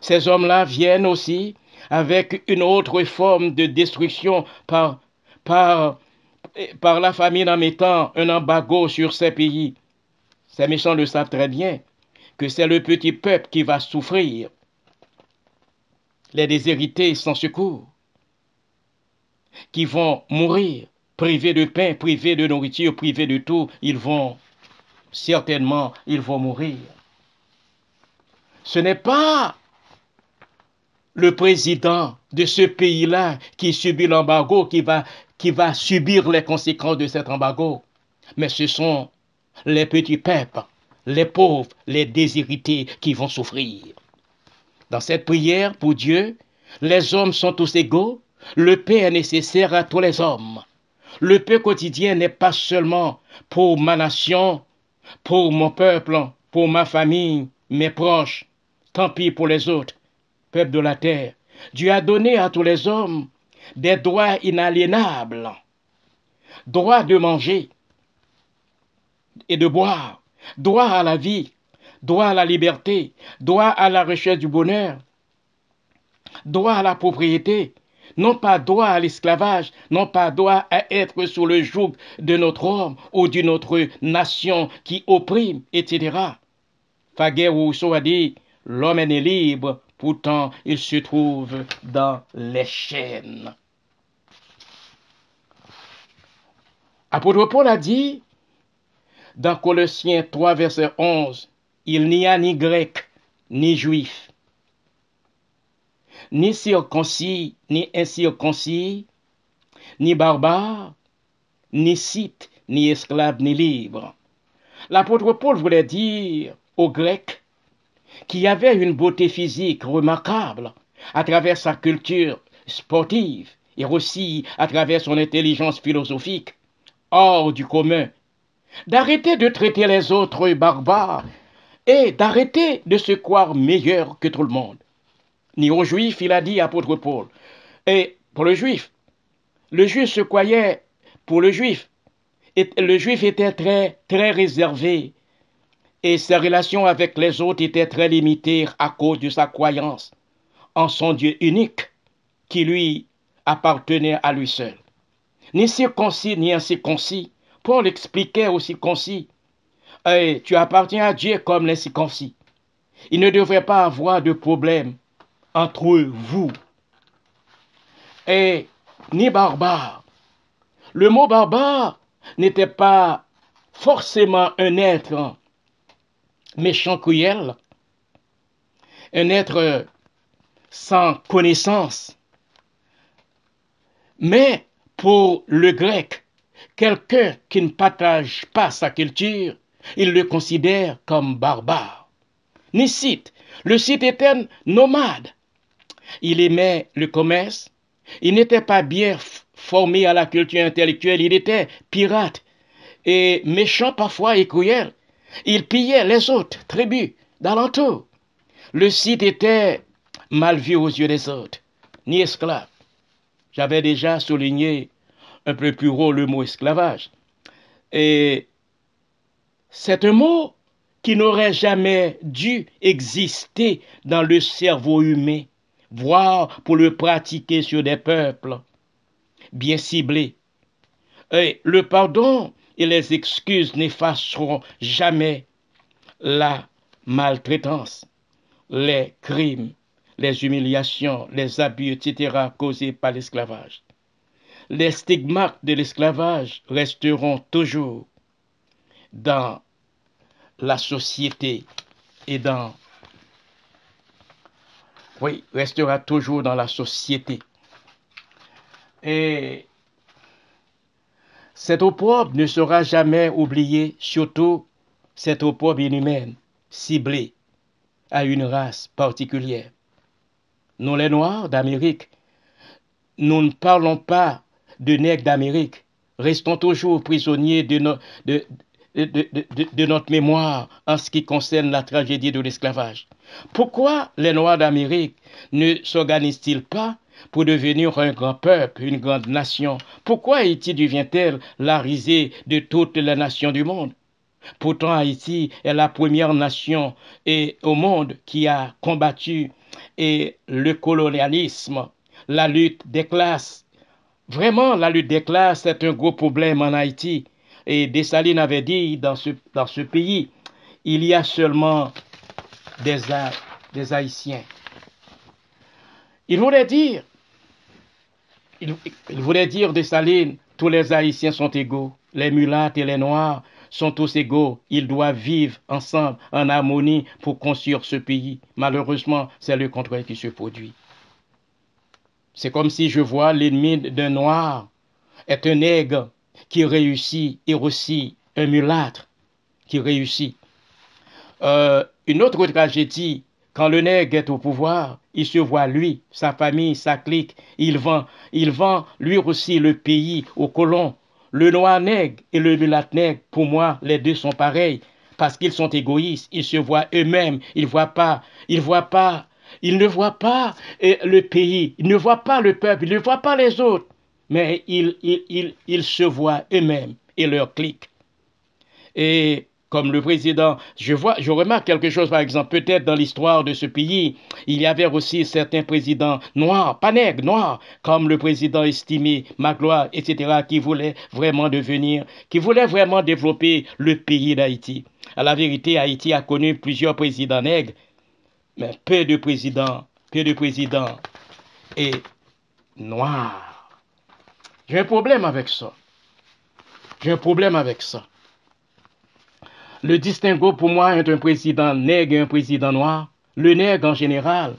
Ces hommes-là viennent aussi avec une autre forme de destruction par la famine en mettant un embargo sur ces pays. Ces méchants le savent très bien que c'est le petit peuple qui va souffrir. Les déshérités sans secours, qui vont mourir, privés de pain, privés de nourriture, privés de tout, ils vont mourir. Ce n'est pas le président de ce pays-là qui subit l'embargo, qui va subir les conséquences de cet embargo, mais ce sont les petits peuples, les pauvres, les déshérités qui vont souffrir. Dans cette prière pour Dieu, les hommes sont tous égaux, le pain est nécessaire à tous les hommes. Le pain quotidien n'est pas seulement pour ma nation, pour mon peuple, pour ma famille, mes proches, tant pis pour les autres, peuple de la terre. Dieu a donné à tous les hommes des droits inaliénables, droit de manger et de boire, droit à la vie, droit à la liberté, droit à la recherche du bonheur, droit à la propriété, non pas droit à l'esclavage, non pas droit à être sous le joug de notre homme ou d'une autre nation qui opprime, etc. Faguet Rousseau a dit, l'homme est né libre, pourtant il se trouve dans les chaînes. Apôtre Paul a dit, dans Colossiens 3, verset 11, il n'y a ni grec, ni juif, ni circoncis, ni incirconcis, ni barbare, ni scythe, ni esclave, ni libre. L'apôtre Paul voulait dire aux Grecs qui avaient une beauté physique remarquable à travers sa culture sportive et aussi à travers son intelligence philosophique, hors du commun, d'arrêter de traiter les autres barbares et d'arrêter de se croire meilleur que tout le monde. Ni aux Juifs, il a dit apôtre Paul. Et pour le Juif se croyait pour le Juif. Et le Juif était très, très réservé et ses relations avec les autres étaient très limitées à cause de sa croyance en son Dieu unique qui lui appartenait à lui seul. Ni circoncis ni incirconcis, Paul expliquait aux circoncis, tu appartiens à Dieu comme les circoncis. Il ne devrait pas avoir de problème entre vous. Et ni barbare. Le mot barbare n'était pas forcément un être méchant, cruel, un être sans connaissance, mais pour le grec, quelqu'un qui ne partage pas sa culture, il le considère comme barbare. Ni Scythe. Le Scythe était un nomade. Il aimait le commerce. Il n'était pas bien formé à la culture intellectuelle. Il était pirate et méchant parfois et cruel. Il pillait les autres tribus d'alentour. Le Scythe était mal vu aux yeux des autres, ni esclave. J'avais déjà souligné un peu plus haut le mot esclavage. Et c'est un mot qui n'aurait jamais dû exister dans le cerveau humain, voire pour le pratiquer sur des peuples bien ciblés. Et le pardon et les excuses n'effaceront jamais la maltraitance, les crimes, les humiliations, les abus, etc. causés par l'esclavage. Les stigmates de l'esclavage resteront toujours dans la société et restera toujours dans la société. Et cet opprobre ne sera jamais oublié, surtout cet opprobre inhumain, ciblé à une race particulière. Nous, les Noirs d'Amérique, nous ne parlons pas de nègres d'Amérique. Restons toujours prisonniers de notre mémoire en ce qui concerne la tragédie de l'esclavage. Pourquoi les Noirs d'Amérique ne s'organisent-ils pas pour devenir un grand peuple, une grande nation? Pourquoi Haïti devient-elle la risée de toutes les nations du monde? Pourtant, Haïti est la première nation au monde qui a combattu le colonialisme, la lutte des classes. Vraiment, la lutte des classes est un gros problème en Haïti. Et Dessalines avait dit dans ce pays, il y a seulement des Haïtiens. Il voulait dire, Dessalines, tous les Haïtiens sont égaux. Les mulattes et les noirs sont tous égaux. Ils doivent vivre ensemble en harmonie pour construire ce pays. Malheureusement, c'est le contraire qui se produit. C'est comme si je vois l'ennemi d'un noir est un nègre qui réussit et aussi un mulâtre qui réussit. Une autre tragédie, quand le nègre est au pouvoir, il se voit lui, sa famille, sa clique, il vend lui aussi le pays aux colons. Le noir nègre et le mulâtre nègre, pour moi, les deux sont pareils parce qu'ils sont égoïstes, ils se voient eux-mêmes, ils ne voient pas le pays, ils ne voient pas le peuple, ils ne voient pas les autres, mais ils se voient eux-mêmes et leur clique. Et comme le président, je remarque quelque chose, par exemple, peut-être dans l'histoire de ce pays, il y avait aussi certains présidents noirs, pas nègres, noirs, comme le président estimé Magloire, etc., qui voulaient vraiment développer le pays d'Haïti. À la vérité, Haïti a connu plusieurs présidents nègres, mais peu de présidents et noirs. J'ai un problème avec ça. Le distinguo pour moi entre un président nègre et un président noir. Le nègre en général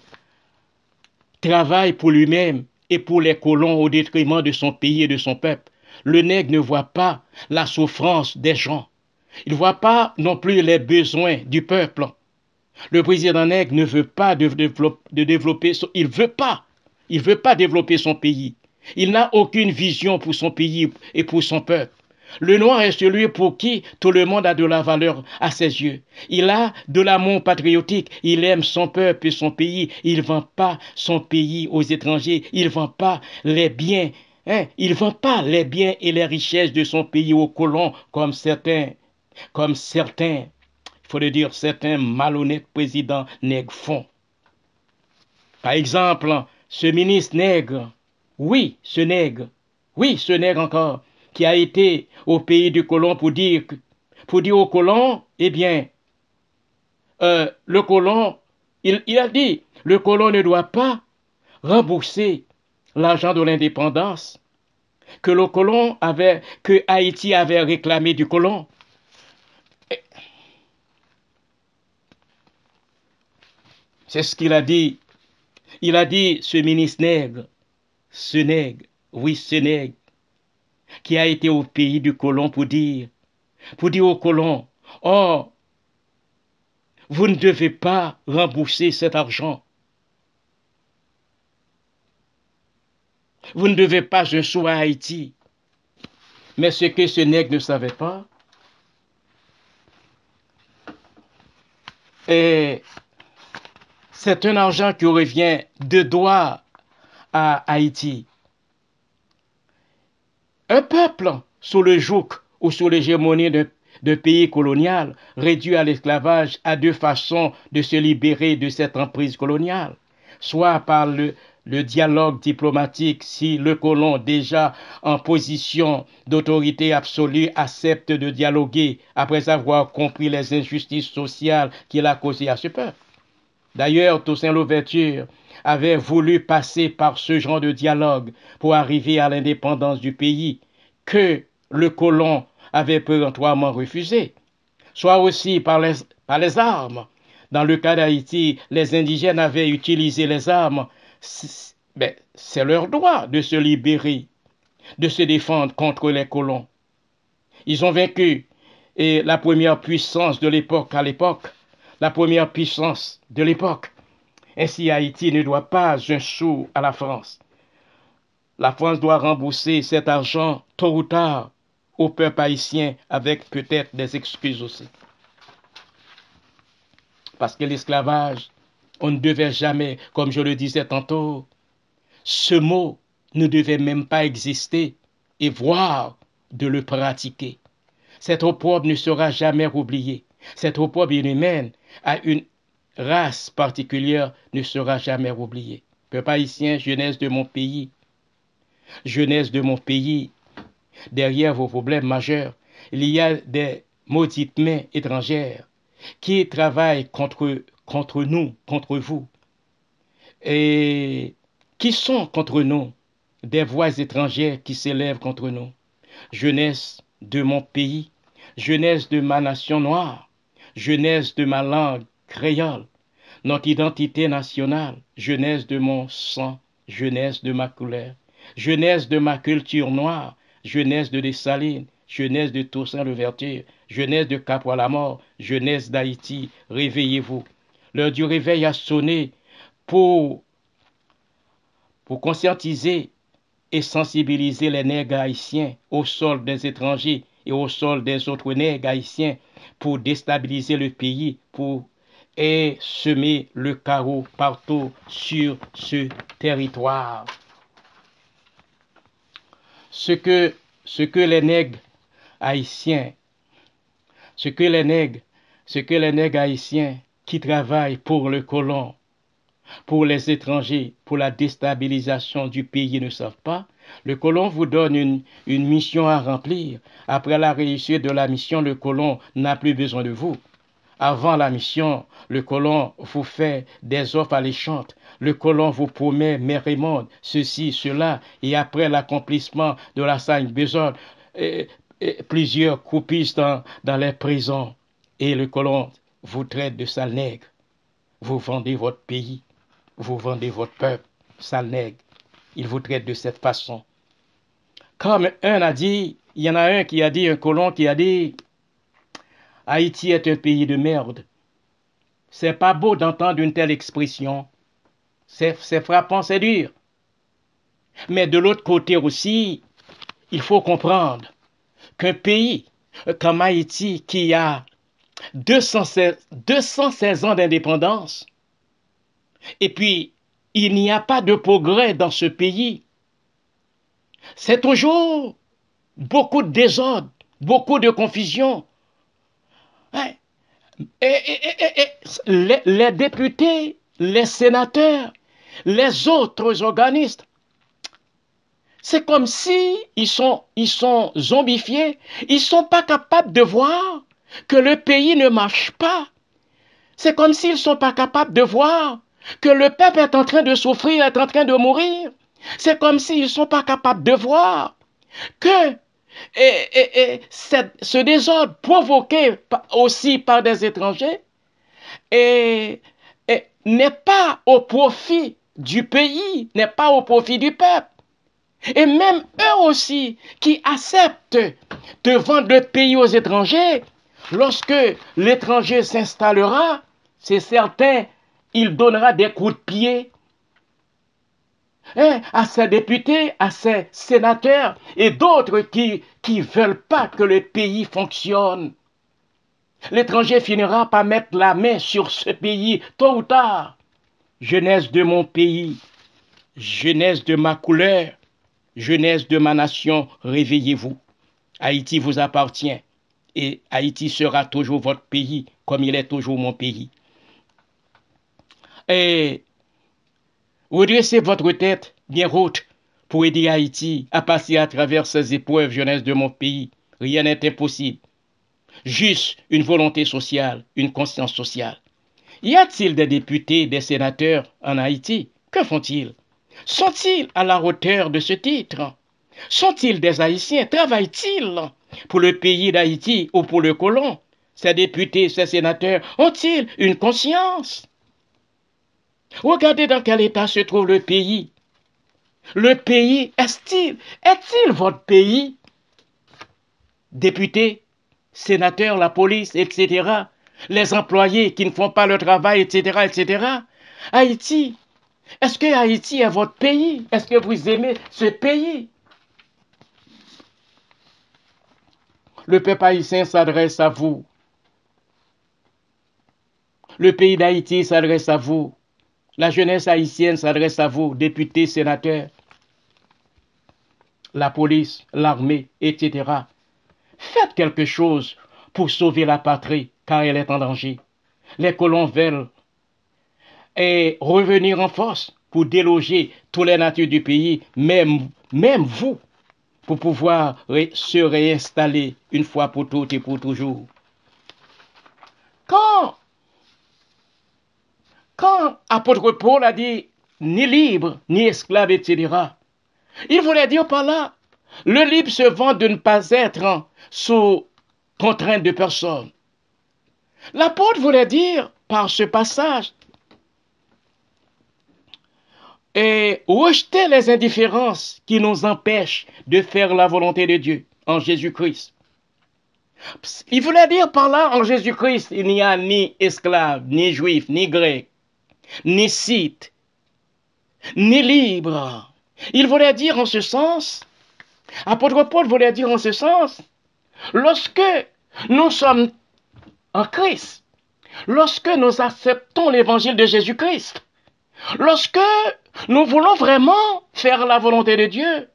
travaille pour lui-même et pour les colons au détriment de son pays et de son peuple. Le nègre ne voit pas la souffrance des gens. Il ne voit pas non plus les besoins du peuple. Le président nègre ne veut pas développer il veut pas développer son pays. Il n'a aucune vision pour son pays et pour son peuple. Le noir est celui pour qui tout le monde a de la valeur à ses yeux. Il a de l'amour patriotique. Il aime son peuple et son pays. Il ne vend pas son pays aux étrangers. Il ne vend pas les biens. Il ne vend pas les biens et les richesses de son pays aux colons comme certains, il faut le dire, certains malhonnêtes présidents nègres font. Par exemple, ce ministre nègre, ce nègre encore, qui a été au pays du colon pour dire au colon, eh bien, le colon, il a dit, le colon ne doit pas rembourser l'argent de l'indépendance que Haïti avait réclamé du colon. C'est ce qu'il a dit. Il a dit, ce ministre nègre, oui, ce nègre, qui a été au pays du colon pour dire au colon, oh, vous ne devez pas rembourser cet argent. Vous ne devez pas un sou à Haïti. Mais ce que ce nègre ne savait pas, et c'est un argent qui revient de droit à Haïti. Un peuple sous le joug ou sous l'hégémonie d'un pays colonial réduit à l'esclavage a deux façons de se libérer de cette emprise coloniale. Soit par le dialogue diplomatique, si le colon déjà en position d'autorité absolue accepte de dialoguer après avoir compris les injustices sociales qu'il a causées à ce peuple. D'ailleurs, Toussaint Louverture avait voulu passer par ce genre de dialogue pour arriver à l'indépendance du pays que le colon avait péremptoirement refusé, soit aussi par les armes. Dans le cas d'Haïti, les indigènes avaient utilisé les armes. C'est leur droit de se libérer, de se défendre contre les colons. Ils ont vaincu et la première puissance de l'époque la première puissance de l'époque. Ainsi, Haïti ne doit pas un sou à la France. La France doit rembourser cet argent tôt ou tard au peuple haïtien avec peut-être des excuses aussi. Parce que l'esclavage, on ne devait jamais, comme je le disais tantôt, ce mot ne devait même pas exister et voire de le pratiquer. Cet opprobre ne sera jamais oublié. Cet opprobre inhumain à une race particulière ne sera jamais oublié. Peuple haïtien, jeunesse de mon pays, derrière vos problèmes majeurs, il y a des maudites mains étrangères qui travaillent contre nous, contre vous, et qui sont contre nous, des voix étrangères qui s'élèvent contre nous. Jeunesse de mon pays, jeunesse de ma nation noire, jeunesse de ma langue créole, notre identité nationale, jeunesse de mon sang, jeunesse de ma couleur, jeunesse de ma culture noire, jeunesse de Dessalines, jeunesse de Toussaint Louverture, jeunesse de Cap-Roi-la-Mort, jeunesse d'Haïti, réveillez-vous. L'heure du réveil a sonné pour conscientiser et sensibiliser les nègres haïtiens au sol des étrangers et au sol des autres nègres haïtiens pour déstabiliser le pays, pour semer le chaos partout sur ce territoire. Ce que les nègres haïtiens, ce que les nègres haïtiens qui travaillent pour le colon, pour les étrangers, pour la déstabilisation du pays ne savent pas, le colon vous donne une mission à remplir. Après la réussite de la mission, le colon n'a plus besoin de vous. Avant la mission, le colon vous fait des offres alléchantes. Le colon vous promet mer et monde, ceci, cela, et après l'accomplissement de la sagne besogne, plusieurs croupissent dans les prisons. Et le colon vous traite de sale nègre. Vous vendez votre pays, vous vendez votre peuple, sale nègre. Il vous traite de cette façon. Comme il y en a un qui a dit, un colon qui a dit, Haïti est un pays de merde. C'est pas beau d'entendre une telle expression. C'est frappant, c'est dur. Mais de l'autre côté aussi, il faut comprendre qu'un pays comme Haïti, qui a 216 ans d'indépendance, et puis il n'y a pas de progrès dans ce pays, c'est toujours beaucoup de désordre, beaucoup de confusion. Les députés, les sénateurs, les autres organismes, c'est comme si ils sont zombifiés. Ils ne sont pas capables de voir que le pays ne marche pas. C'est comme s'ils ne sont pas capables de voir que le peuple est en train de souffrir, est en train de mourir. C'est comme s'ils ne sont pas capables de voir que ce désordre provoqué aussi par des étrangers n'est pas au profit du pays, n'est pas au profit du peuple. Et même eux aussi qui acceptent de vendre le pays aux étrangers, lorsque l'étranger s'installera, c'est certain, il donnera des coups de pied à ses députés, à ses sénateurs et d'autres qui ne veulent pas que le pays fonctionne. L'étranger finira par mettre la main sur ce pays tôt ou tard. Jeunesse de mon pays, jeunesse de ma couleur, jeunesse de ma nation, réveillez-vous. Haïti vous appartient et Haïti sera toujours votre pays comme il est toujours mon pays. Et redressez votre tête bien haute pour aider Haïti à passer à travers ces épreuves, jeunesse de mon pays. Rien n'est impossible. Juste une volonté sociale, une conscience sociale. Y a-t-il des députés, des sénateurs en Haïti? Que font-ils? Sont-ils à la hauteur de ce titre? Sont-ils des Haïtiens? Travaillent-ils pour le pays d'Haïti ou pour le colon? Ces députés, ces sénateurs ont-ils une conscience? Regardez dans quel état se trouve le pays. Le pays, est-il votre pays? Députés, sénateurs, la police, etc. Les employés qui ne font pas le travail, etc., etc. Haïti, est-ce que Haïti est votre pays? Est-ce que vous aimez ce pays? Le peuple haïtien s'adresse à vous. Le pays d'Haïti s'adresse à vous. La jeunesse haïtienne s'adresse à vous, députés, sénateurs, la police, l'armée, etc. Faites quelque chose pour sauver la patrie, car elle est en danger. Les colons veulent revenir en force pour déloger toutes les natures du pays, même vous, pour pouvoir se réinstaller une fois pour toutes et pour toujours. Quand apôtre Paul a dit ni libre, ni esclave, etc., il voulait dire par là, le libre se vend de ne pas être sous contrainte de personne. L'apôtre voulait dire par ce passage, et rejeter les indifférences qui nous empêchent de faire la volonté de Dieu en Jésus-Christ. Il voulait dire par là, en Jésus-Christ, il n'y a ni esclave, ni juif, ni grec, ni scythe, ni libre. Il voulait dire en ce sens, apôtre Paul voulait dire en ce sens, lorsque nous sommes en Christ, lorsque nous acceptons l'évangile de Jésus-Christ, lorsque nous voulons vraiment faire la volonté de Dieu,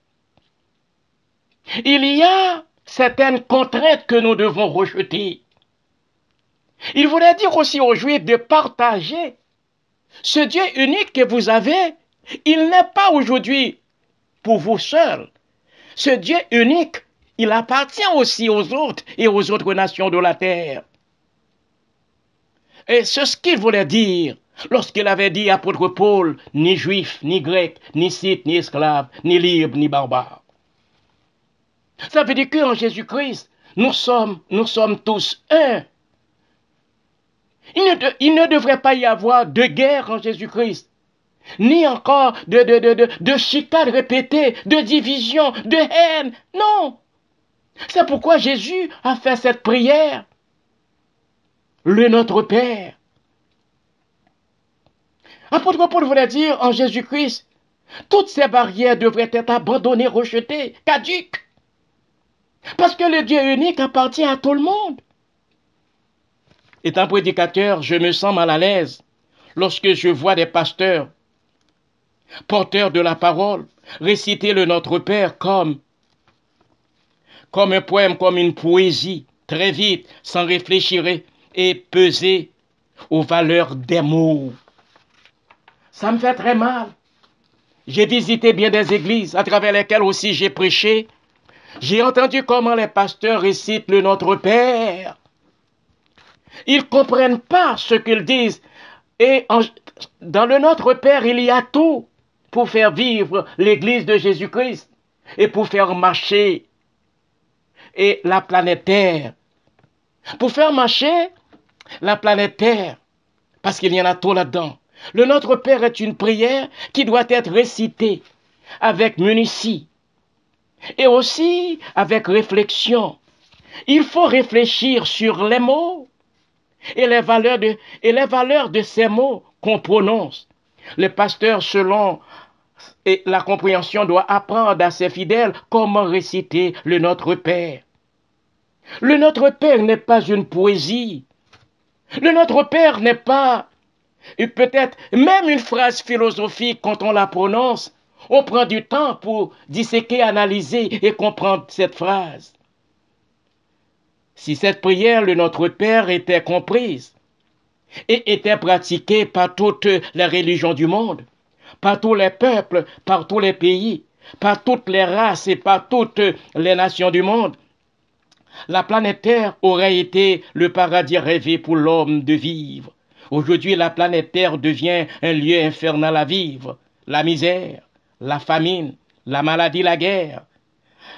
il y a certaines contraintes que nous devons rejeter. Il voulait dire aussi aux Juifs de partager ce Dieu unique que vous avez. Il n'est pas aujourd'hui pour vous seul. Ce Dieu unique, il appartient aussi aux autres et aux autres nations de la terre. Et c'est ce qu'il voulait dire lorsqu'il avait dit à apôtre Paul, ni juif, ni grec, ni scythe, ni esclave, ni libre, ni barbare. Ça veut dire qu'en Jésus-Christ, nous sommes tous un. Il ne devrait pas y avoir de guerre en Jésus-Christ, ni encore de chicanes répétées, de division, de haine. Non. C'est pourquoi Jésus a fait cette prière. Le Notre Père. Apôtre Paul voulait dire en Jésus-Christ, toutes ces barrières devraient être abandonnées, rejetées, caduques. Parce que le Dieu unique appartient à tout le monde. Étant prédicateur, je me sens mal à l'aise lorsque je vois des pasteurs, porteurs de la parole, réciter le Notre Père comme un poème, comme une poésie, très vite, sans réfléchir et peser aux valeurs des mots. Ça me fait très mal. J'ai visité bien des églises à travers lesquelles aussi j'ai prêché. J'ai entendu comment les pasteurs récitent le Notre Père. Ils ne comprennent pas ce qu'ils disent. Et dans le Notre Père, il y a tout pour faire vivre l'Église de Jésus-Christ. et pour faire marcher et la planète Terre. Pour faire marcher la planète Terre, parce qu'il y en a trop là-dedans. Le Notre Père est une prière qui doit être récitée avec munitie et aussi avec réflexion. Il faut réfléchir sur les mots et les valeurs de ces mots qu'on prononce. Le pasteur, selon la compréhension, doit apprendre à ses fidèles comment réciter le Notre Père. Le Notre Père n'est pas une poésie. Le Notre Père n'est pas peut-être même une phrase philosophique quand on la prononce. On prend du temps pour disséquer, analyser et comprendre cette phrase. Si cette prière, le Notre Père, était comprise et était pratiquée par toutes les religions du monde, par tous les peuples, par tous les pays, par toutes les races et par toutes les nations du monde, la planète Terre aurait été le paradis rêvé pour l'homme de vivre. Aujourd'hui, la planète Terre devient un lieu infernal à vivre. La misère, la famine, la maladie, la guerre,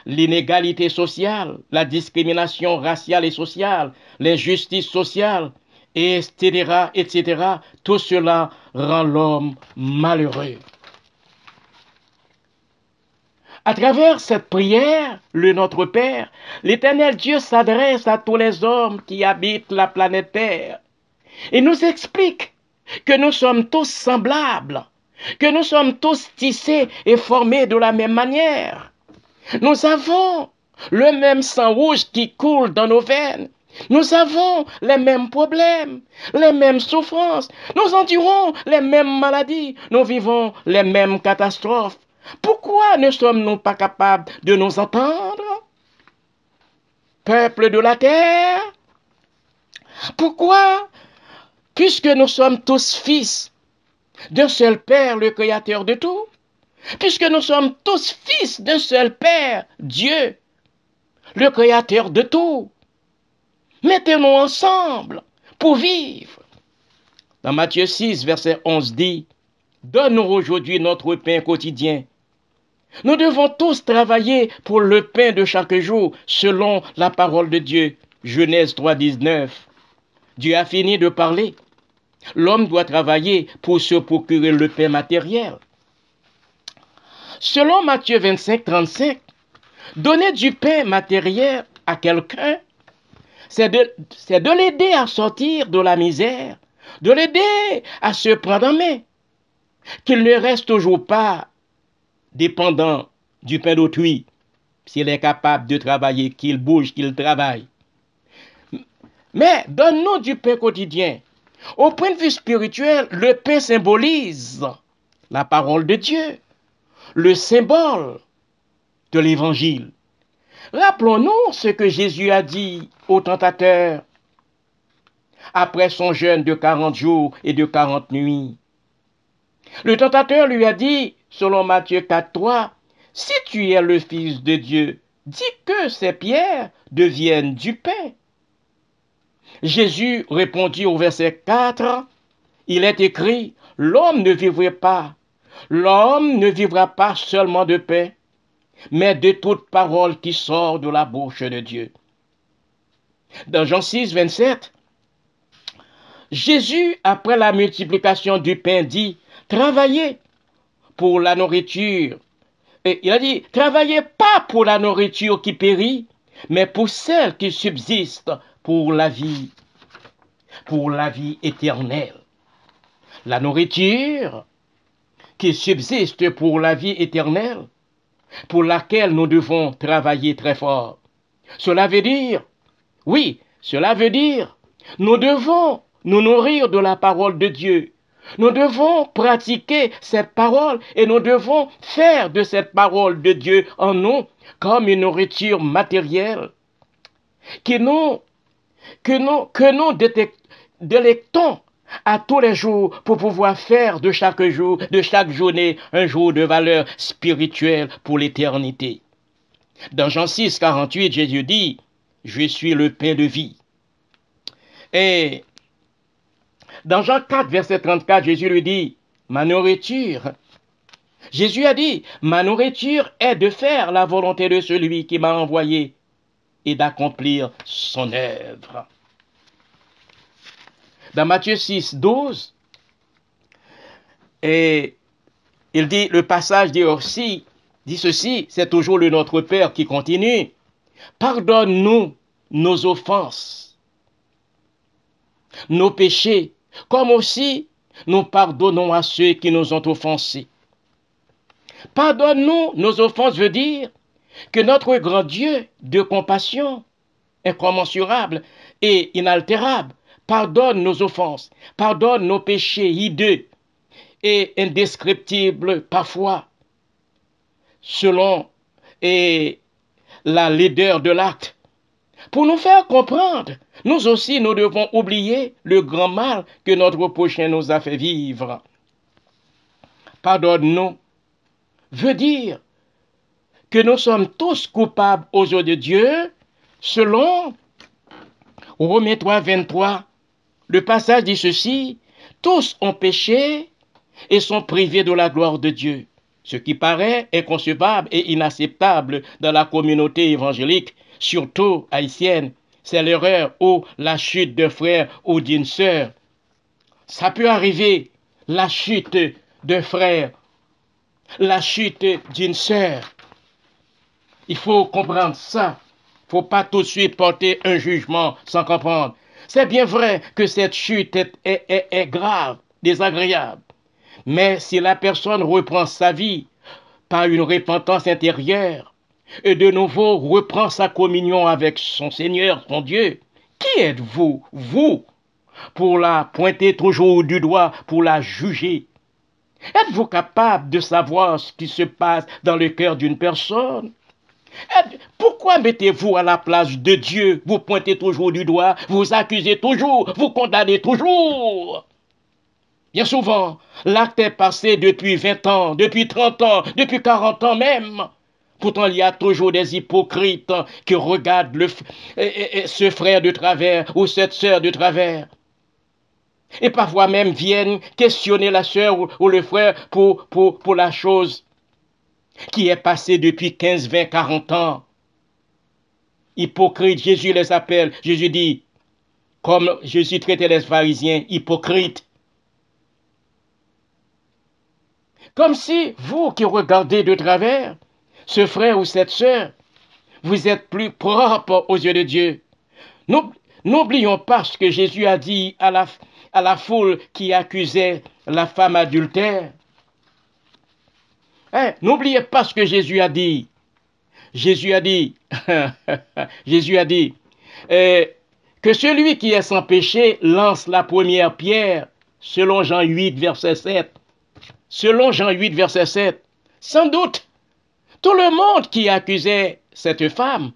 l'inégalité sociale, la discrimination raciale et sociale, l'injustice sociale, etc., etc. Tout cela rend l'homme malheureux. À travers cette prière, le Notre Père, l'Éternel Dieu s'adresse à tous les hommes qui habitent la planète Terre et nous explique que nous sommes tous semblables, que nous sommes tous tissés et formés de la même manière. Nous avons le même sang rouge qui coule dans nos veines. Nous avons les mêmes problèmes, les mêmes souffrances. Nous endurons les mêmes maladies. Nous vivons les mêmes catastrophes. Pourquoi ne sommes-nous pas capables de nous entendre? Peuple de la terre, pourquoi, puisque nous sommes tous fils d'un seul Père, le Créateur de tout, puisque nous sommes tous fils d'un seul Père, Dieu, le Créateur de tout, mettez-nous ensemble pour vivre. Dans Matthieu 6, verset 11 dit, « Donne-nous aujourd'hui notre pain quotidien. » Nous devons tous travailler pour le pain de chaque jour, selon la parole de Dieu. Genèse 3, 19. Dieu a fini de parler. L'homme doit travailler pour se procurer le pain matériel. Selon Matthieu 25, 35, donner du pain matériel à quelqu'un, c'est de l'aider à sortir de la misère, de l'aider à se prendre en main, qu'il ne reste toujours pas dépendant du pain d'autrui. S'il est capable de travailler, qu'il bouge, qu'il travaille. Mais donne-nous du pain quotidien. Au point de vue spirituel, le pain symbolise la parole de Dieu, le symbole de l'évangile. Rappelons-nous ce que Jésus a dit au tentateur après son jeûne de 40 jours et de 40 nuits. Le tentateur lui a dit, selon Matthieu 4, 3, « Si tu es le Fils de Dieu, dis que ces pierres deviennent du pain. » Jésus répondit au verset 4, « Il est écrit, l'homme ne vivra pas seulement de pain, mais de toute parole qui sort de la bouche de Dieu. » Dans Jean 6, 27, Jésus, après la multiplication du pain, dit, « Travaillez pour la nourriture. » Et il a dit, « Travaillez pas pour la nourriture qui périt, mais pour celle qui subsiste pour la vie éternelle. » La nourriture qui subsiste pour la vie éternelle, pour laquelle nous devons travailler très fort. Cela veut dire, nous devons nous nourrir de la parole de Dieu. Nous devons pratiquer cette parole et nous devons faire de cette parole de Dieu en nous comme une nourriture matérielle que nous délectons à tous les jours pour pouvoir faire de chaque journée, un jour de valeur spirituelle pour l'éternité. Dans Jean 6, 48, Jésus dit, « Je suis le pain de vie. » Et dans Jean 4, verset 34, Jésus lui dit, « Ma nourriture Jésus a dit, ma nourriture est de faire la volonté de celui qui m'a envoyé et d'accomplir son œuvre. Dans Matthieu 6, 12, et il dit, le passage dit aussi, dit ceci, c'est toujours le Notre Père qui continue. Pardonne-nous nos offenses, nos péchés, comme aussi nous pardonnons à ceux qui nous ont offensés. Pardonne-nous nos offenses veut dire que notre grand Dieu de compassion, incommensurable et inaltérable, pardonne nos offenses, pardonne nos péchés hideux et indescriptibles parfois, selon la laideur de l'acte. Pour nous faire comprendre, nous aussi, nous devons oublier le grand mal que notre prochain nous a fait vivre. Pardonne-nous veut dire que nous sommes tous coupables aux yeux de Dieu, selon Romains 3, 23. Le passage dit ceci, tous ont péché et sont privés de la gloire de Dieu. Ce qui paraît inconcevable et inacceptable dans la communauté évangélique, surtout haïtienne, c'est l'erreur ou la chute d'un frère ou d'une sœur. Ça peut arriver, la chute d'un frère, la chute d'une sœur. Il faut comprendre ça. Il ne faut pas tout de suite porter un jugement sans comprendre. C'est bien vrai que cette chute est grave, désagréable. Mais si la personne reprend sa vie par une repentance intérieure et de nouveau reprend sa communion avec son Seigneur, son Dieu, qui êtes-vous, vous, pour la pointer toujours du doigt, pour la juger? Êtes-vous capable de savoir ce qui se passe dans le cœur d'une personne? Pourquoi mettez-vous à la place de Dieu? Vous pointez toujours du doigt, vous accusez toujours, vous condamnez toujours. Bien souvent, l'acte est passé depuis 20 ans, depuis 30 ans, depuis 40 ans même. Pourtant, il y a toujours des hypocrites qui regardent ce frère de travers ou cette sœur de travers. Et parfois même viennent questionner la sœur ou le frère pour la chose qui est passée depuis 15, 20, 40 ans. Hypocrites, Jésus les appelle. Jésus dit, comme Jésus traitait les pharisiens, hypocrites. Comme si vous qui regardez de travers, ce frère ou cette sœur, vous êtes plus propre aux yeux de Dieu. N'oublions pas ce que Jésus a dit à la foule qui accusait la femme adultère. N'oubliez pas ce que Jésus a dit. Jésus a dit, Jésus a dit, que celui qui est sans péché lance la première pierre, selon Jean 8, verset 7. Selon Jean 8, verset 7. Sans doute, tout le monde qui accusait cette femme,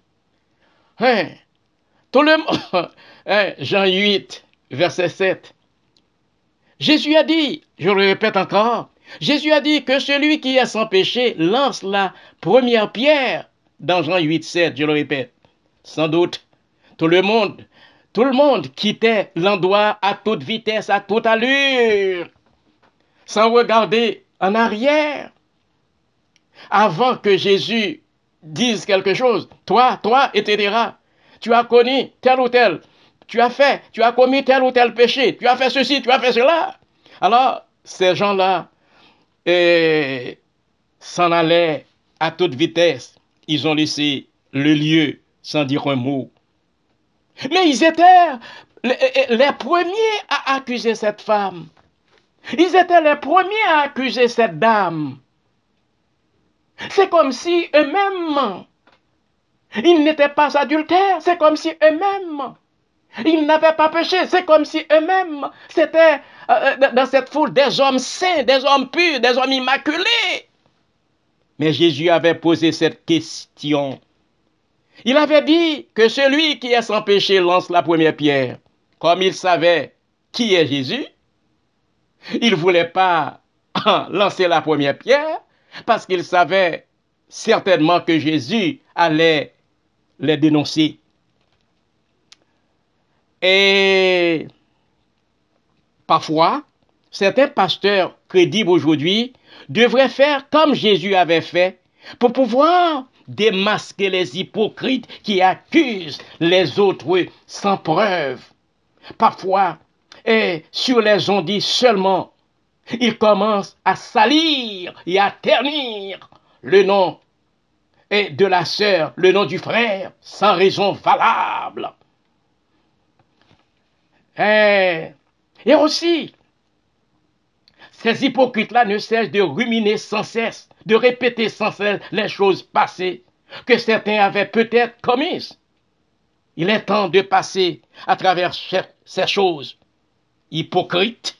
tout le monde, Jean 8, verset 7. Jésus a dit, je le répète encore, Jésus a dit que celui qui est sans péché lance la première pierre dans Jean 8, 7, je le répète. Sans doute, tout le monde quittait l'endroit à toute vitesse, à toute allure, sans regarder en arrière, avant que Jésus dise quelque chose. Toi, etc. Tu as connu tel ou tel. Tu as commis tel ou tel péché. Tu as fait ceci, tu as fait cela. Alors, ces gens-là s'en allaient à toute vitesse. Ils ont laissé le lieu sans dire un mot. Mais ils étaient les premiers à accuser cette femme. Ils étaient les premiers à accuser cette dame. C'est comme si eux-mêmes, ils n'étaient pas adultères. C'est comme si eux-mêmes, ils n'avaient pas péché. C'est comme si eux-mêmes, c'était dans cette foule des hommes saints, des hommes purs, des hommes immaculés. Mais Jésus avait posé cette question. Il avait dit que celui qui est sans péché lance la première pierre. Comme il savait qui est Jésus, il ne voulait pas lancer la première pierre parce qu'il savait certainement que Jésus allait les dénoncer. Et parfois, certains pasteurs crédibles aujourd'hui devraient faire comme Jésus avait fait pour pouvoir démasquer les hypocrites qui accusent les autres sans preuve. Parfois, et sur les ondits seulement, ils commencent à salir et à ternir le nom de la sœur, le nom du frère, sans raison valable. Et aussi, ces hypocrites-là ne cessent de ruminer sans cesse, de répéter sans cesse les choses passées que certains avaient peut-être commises. Il est temps de passer à travers ces choses. Hypocrite.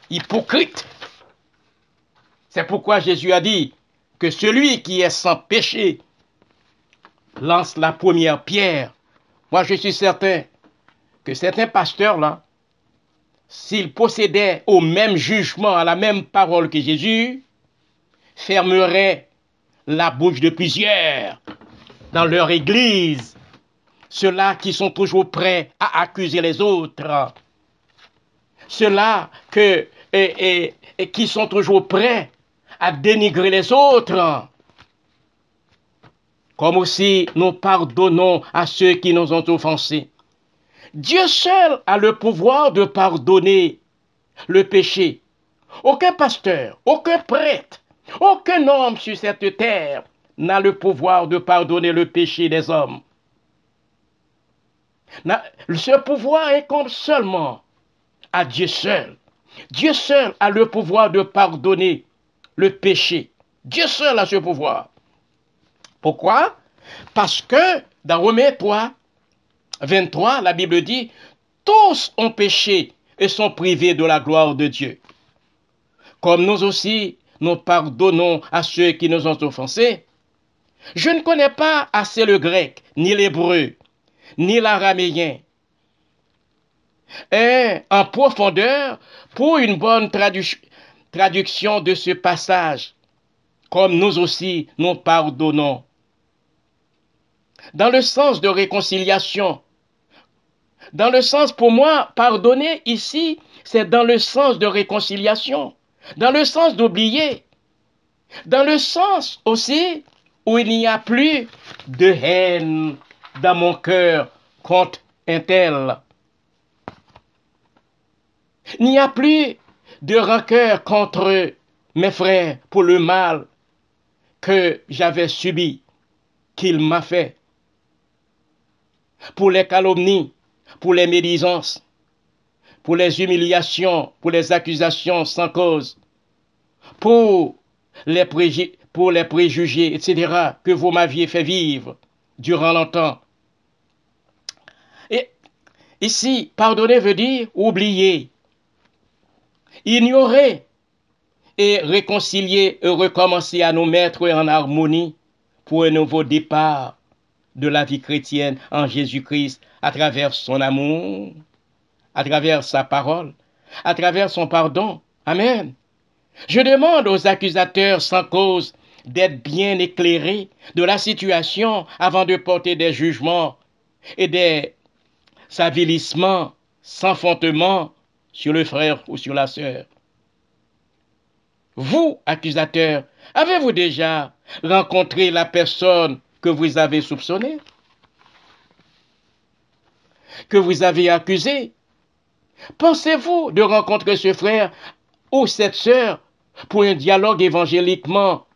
Hypocrite. C'est pourquoi Jésus a dit que celui qui est sans péché lance la première pierre. Moi, je suis certain que certains pasteurs-là, s'ils possédaient au même jugement, à la même parole que Jésus, fermeraient la bouche de plusieurs dans leur église. Ceux-là qui sont toujours prêts à accuser les autres. Ceux-là qui sont toujours prêts à dénigrer les autres. Comme aussi nous pardonnons à ceux qui nous ont offensés. Dieu seul a le pouvoir de pardonner le péché. Aucun pasteur, aucun prêtre, aucun homme sur cette terre n'a le pouvoir de pardonner le péché des hommes. Ce pouvoir incombe seulement à Dieu seul. Dieu seul a le pouvoir de pardonner le péché. Dieu seul a ce pouvoir. Pourquoi? Parce que dans Romains 3, 23, la Bible dit, tous ont péché et sont privés de la gloire de Dieu. Comme nous aussi, nous pardonnons à ceux qui nous ont offensés. Je ne connais pas assez le grec, ni l'hébreu, ni l'araméen. Et en profondeur, pour une bonne traduction de ce passage, comme nous aussi, nous pardonnons. Dans le sens de réconciliation, dans le sens, pour moi, pardonner ici, c'est dans le sens de réconciliation, dans le sens d'oublier, dans le sens aussi où il n'y a plus de haine dans mon cœur contre un tel. Il n'y a plus de rancœur contre mes frères pour le mal que j'avais subi, qu'il m'a fait, pour les calomnies, pour les médisances, pour les humiliations, pour les accusations sans cause, pour les préjugés, etc., que vous m'aviez fait vivre durant longtemps. Et ici, pardonner veut dire oublier, ignorer et réconcilier et recommencer à nous mettre en harmonie pour un nouveau départ de la vie chrétienne en Jésus-Christ à travers son amour, à travers sa parole, à travers son pardon. Amen. Je demande aux accusateurs sans cause d'être bien éclairés de la situation avant de porter des jugements et des avilissements sans fondement sur le frère ou sur la sœur. Vous, accusateurs, avez-vous déjà rencontré la personne que vous avez soupçonnée, que vous avez accusée? Pensez-vous de rencontrer ce frère ou cette sœur pour un dialogue évangéliquement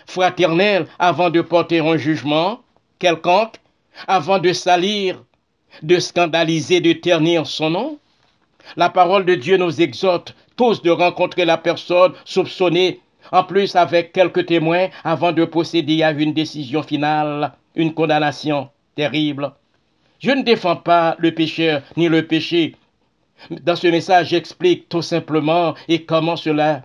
fraternel avant de porter un jugement quelconque, avant de salir, de scandaliser, de ternir son nom? La parole de Dieu nous exhorte tous de rencontrer la personne soupçonnée, en plus avec quelques témoins, avant de procéder à une décision finale, une condamnation terrible. Je ne défends pas le pécheur ni le péché. Dans ce message, j'explique tout simplement et comment cela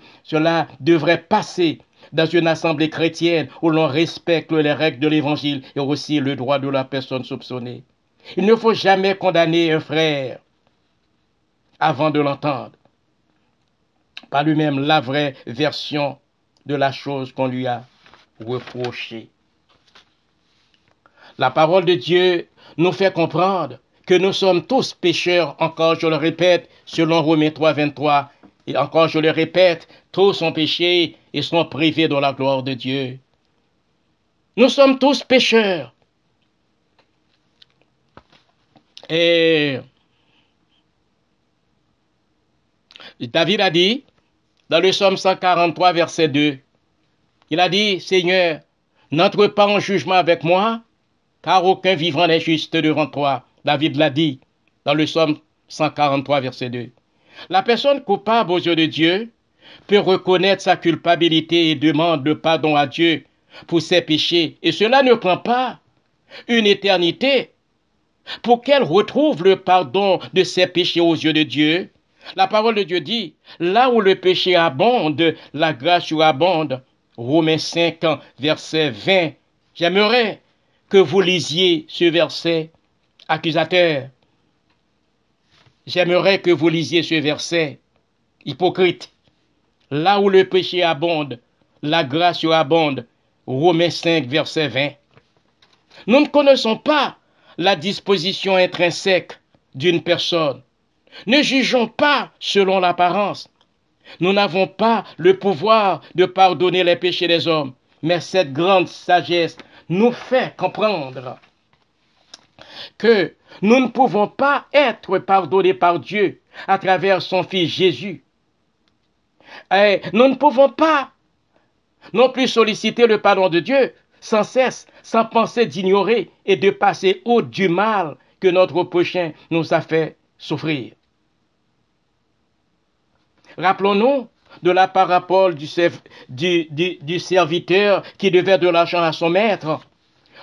devrait passer dans une assemblée chrétienne où l'on respecte les règles de l'évangile et aussi le droit de la personne soupçonnée. Il ne faut jamais condamner un frère avant de l'entendre, pas lui-même la vraie version de la chose qu'on lui a reprochée. La parole de Dieu nous fait comprendre que nous sommes tous pécheurs, encore je le répète, selon Romains 3, 23 Et encore, je le répète, tous sont péchés et sont privés de la gloire de Dieu. Nous sommes tous pécheurs. Et David a dit, dans le psaume 143, verset 2, il a dit, Seigneur, n'entre pas en jugement avec moi, car aucun vivant n'est juste devant toi. David l'a dit dans le psaume 143, verset 2. La personne coupable aux yeux de Dieu peut reconnaître sa culpabilité et demande le pardon à Dieu pour ses péchés. Et cela ne prend pas une éternité pour qu'elle retrouve le pardon de ses péchés aux yeux de Dieu. La parole de Dieu dit, là où le péché abonde, la grâce surabonde. Romains 5, verset 20. J'aimerais que vous lisiez ce verset accusateur. J'aimerais que vous lisiez ce verset hypocrite. Là où le péché abonde, la grâce surabonde. Romains 5, verset 20. Nous ne connaissons pas la disposition intrinsèque d'une personne. Ne jugeons pas selon l'apparence. Nous n'avons pas le pouvoir de pardonner les péchés des hommes, mais cette grande sagesse nous fait comprendre que nous ne pouvons pas être pardonnés par Dieu à travers son Fils Jésus. Et nous ne pouvons pas non plus solliciter le pardon de Dieu sans cesse, sans penser d'ignorer et de passer outre du mal que notre prochain nous a fait souffrir. Rappelons-nous de la parabole du serviteur qui devait de l'argent à son maître.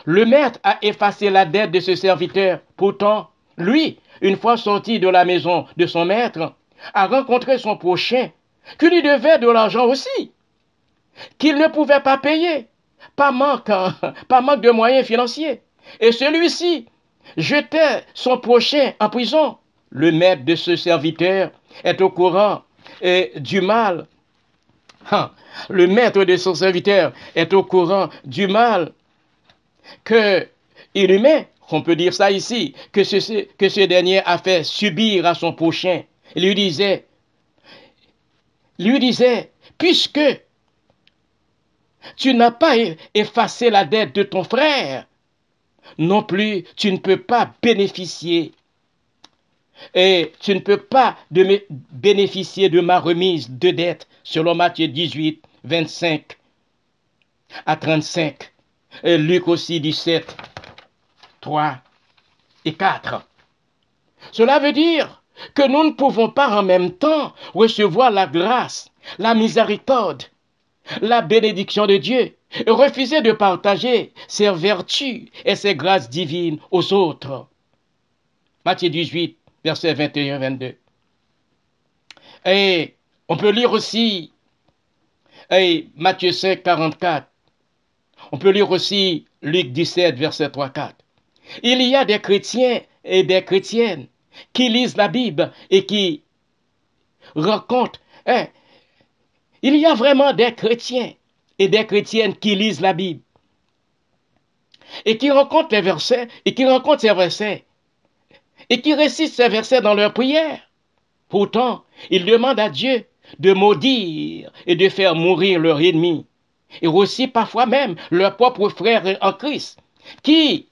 Le maître a effacé la dette de ce serviteur. Pourtant, lui, une fois sorti de la maison de son maître, a rencontré son prochain qui lui devait de l'argent aussi, qu'il ne pouvait pas payer, par manque de moyens financiers. Et celui-ci jetait son prochain en prison. Le maître de ce serviteur est au courant du mal. Le maître de son serviteur est au courant du mal que il humain, on peut dire ça ici, que ce dernier a fait subir à son prochain. Il lui disait, puisque tu n'as pas effacé la dette de ton frère, non plus tu ne peux pas bénéficier. Et tu ne peux pas bénéficier de ma remise de dette, selon Matthieu 18, 25 à 35. Et Luc aussi 17, 3 et 4. Cela veut dire que nous ne pouvons pas en même temps recevoir la grâce, la miséricorde, la bénédiction de Dieu et refuser de partager ses vertus et ses grâces divines aux autres. Matthieu 18, versets 21-22. Et on peut lire aussi Matthieu 5, 44. On peut lire aussi Luc 17, verset 3-4. Il y a des chrétiens et des chrétiennes qui lisent la Bible et qui racontent. Il y a vraiment des chrétiens et des chrétiennes qui lisent la Bible et qui rencontrent les versets et qui rencontrent ces versets et qui récitent ces versets dans leur prière. Pourtant, ils demandent à Dieu de maudire et de faire mourir leur ennemi. Et aussi parfois même leurs propres frères en Christ qui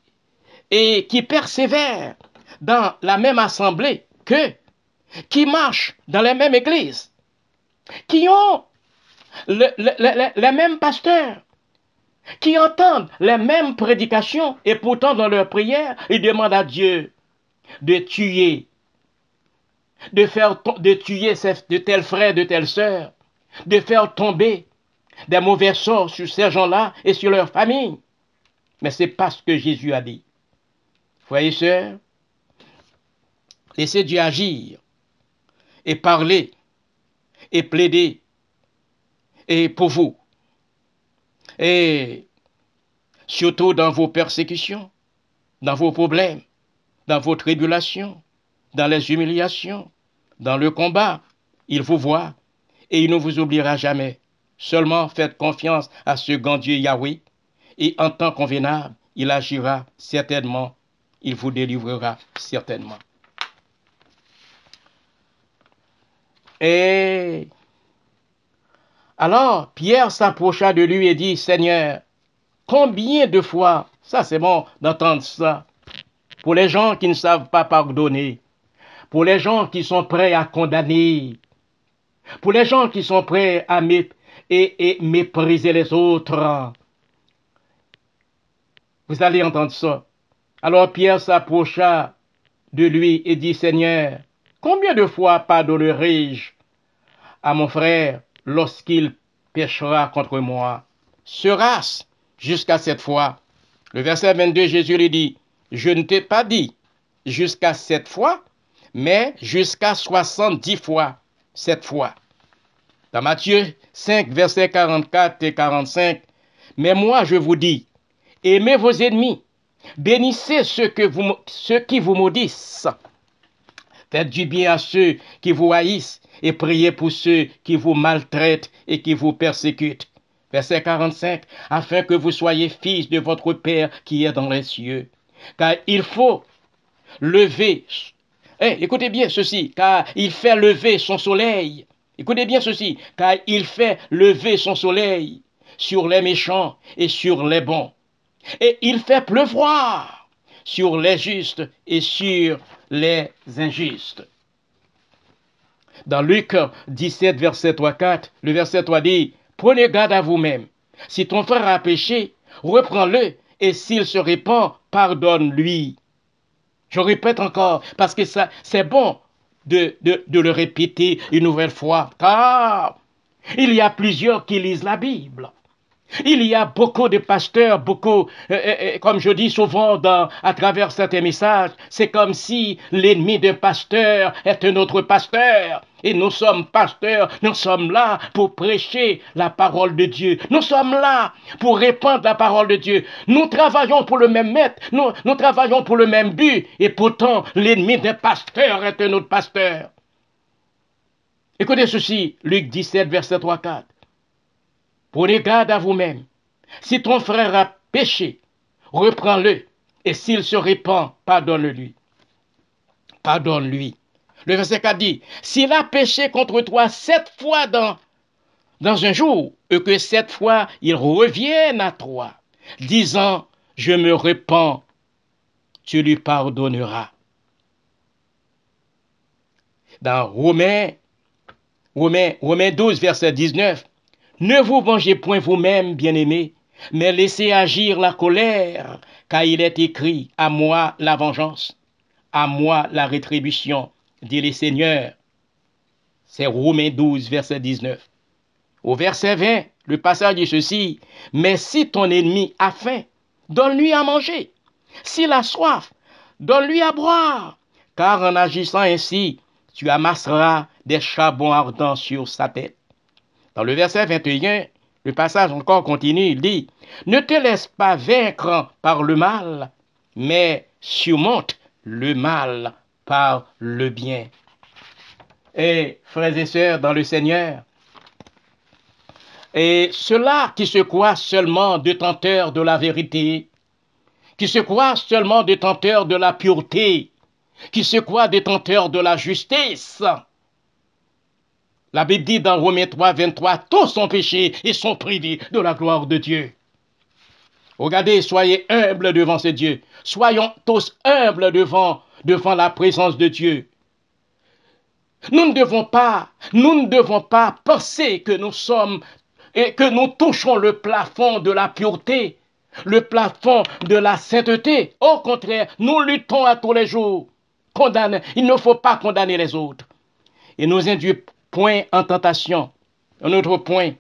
persévèrent dans la même assemblée qu'eux, qui marchent dans les mêmes églises, qui ont les mêmes pasteurs, qui entendent les mêmes prédications et pourtant dans leur prière, ils demandent à Dieu de tuer de tels frères, de telles sœurs, de faire tomber des mauvais sorts sur ces gens-là et sur leur famille. Mais ce n'est pas ce que Jésus a dit. Voyez, sœurs, laissez Dieu agir et parler et plaider et pour vous. Et surtout dans vos persécutions, dans vos problèmes, dans vos tribulations, dans les humiliations, dans le combat, il vous voit et il ne vous oubliera jamais. Seulement faites confiance à ce grand Dieu Yahweh et en temps convenable, il agira certainement, il vous délivrera certainement. Et alors Pierre s'approcha de lui et dit, Seigneur, combien de fois, ça c'est bon d'entendre ça, pour les gens qui ne savent pas pardonner, pour les gens qui sont prêts à condamner, pour les gens qui sont prêts à mépriser les autres, vous allez entendre ça. Alors Pierre s'approcha de lui et dit, Seigneur, combien de fois pardonnerai-je à mon frère lorsqu'il péchera contre moi? Sera-ce jusqu'à 7 fois? Le verset 22, Jésus lui dit, je ne t'ai pas dit jusqu'à 7 fois, mais jusqu'à 70 fois 7 fois. Dans Matthieu 5, versets 44 et 45, mais moi je vous dis, aimez vos ennemis, bénissez ceux qui vous maudissent, faites du bien à ceux qui vous haïssent et priez pour ceux qui vous maltraitent et qui vous persécutent. Verset 45, afin que vous soyez fils de votre Père qui est dans les cieux. Car il faut lever, écoutez bien ceci, car il fait lever son soleil. Écoutez bien ceci, car il fait lever son soleil sur les méchants et sur les bons. Et il fait pleuvoir sur les justes et sur les injustes. Dans Luc 17, verset 3-4, le verset 3 dit, prenez garde à vous-même. Si ton frère a péché, reprends-le, et s'il se répand, pardonne-lui. Je répète encore, parce que ça, c'est bon de le répéter une nouvelle fois, car il y a plusieurs qui lisent la Bible. Il y a beaucoup de pasteurs, comme je dis souvent à travers certains messages, c'est comme si l'ennemi d'un pasteur est un autre pasteur. Et nous sommes pasteurs, nous sommes là pour prêcher la parole de Dieu. Nous sommes là pour répandre la parole de Dieu. Nous travaillons pour le même maître, nous travaillons pour le même but. Et pourtant, l'ennemi d'un pasteur est un autre pasteur. Écoutez ceci, Luc 17, verset 3-4. Prenez garde à vous-même. Si ton frère a péché, reprends-le. Et s'il se répand, pardonne-lui. Pardonne-lui. Le verset 4 dit, s'il a péché contre toi 7 fois dans un jour, et que 7 fois il revienne à toi, disant, je me repens, tu lui pardonneras. Dans Romains 12, verset 19, ne vous vengez point vous-même, bien-aimés, mais laissez agir la colère, car il est écrit, à moi la vengeance, à moi la rétribution, dit le Seigneur. C'est Romains 12, verset 19. Au verset 20, le passage dit ceci, mais si ton ennemi a faim, donne-lui à manger. S'il a soif, donne-lui à boire, car en agissant ainsi, tu amasseras des charbons ardents sur sa tête. Dans le verset 21, le passage encore continue, il dit, ne te laisse pas vaincre par le mal, mais surmonte le mal par le bien. Et frères et sœurs dans le Seigneur, et ceux-là qui se croient seulement détenteurs de la vérité, qui se croient seulement détenteurs de la pureté, qui se croient détenteurs de la justice. La Bible dit dans Romains 3, 23, tous sont péchés et sont privés de la gloire de Dieu. Regardez, soyez humbles devant ce Dieu. Soyons tous humbles devant la présence de Dieu. Nous ne devons pas penser que nous sommes et que nous touchons le plafond de la pureté, le plafond de la sainteté. Au contraire, nous luttons à tous les jours. Il ne faut pas condamner les autres. Et nous induire point en tentation. Un autre point.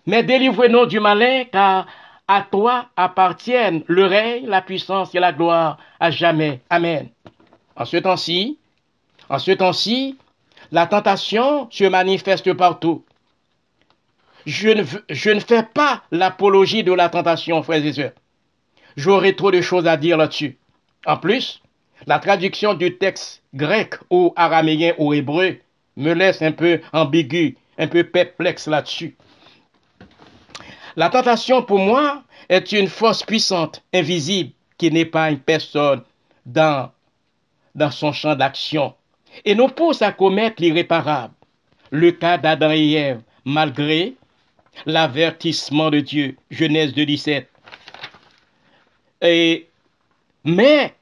Mais délivre-nous du malin, car à toi appartiennent le règne, la puissance et la gloire à jamais. Amen. En ce temps-ci, la tentation se manifeste partout. Je ne fais pas l'apologie de la tentation, frères et sœurs. J'aurais trop de choses à dire là-dessus. En plus, la traduction du texte grec ou araméen ou hébreu me laisse un peu ambigu, un peu perplexe là-dessus. La tentation, pour moi, est une force puissante, invisible, qui n'épargne personne dans son champ d'action et nous pousse à commettre l'irréparable. le cas d'Adam et Ève, malgré l'avertissement de Dieu. Genèse 2,17. Mais,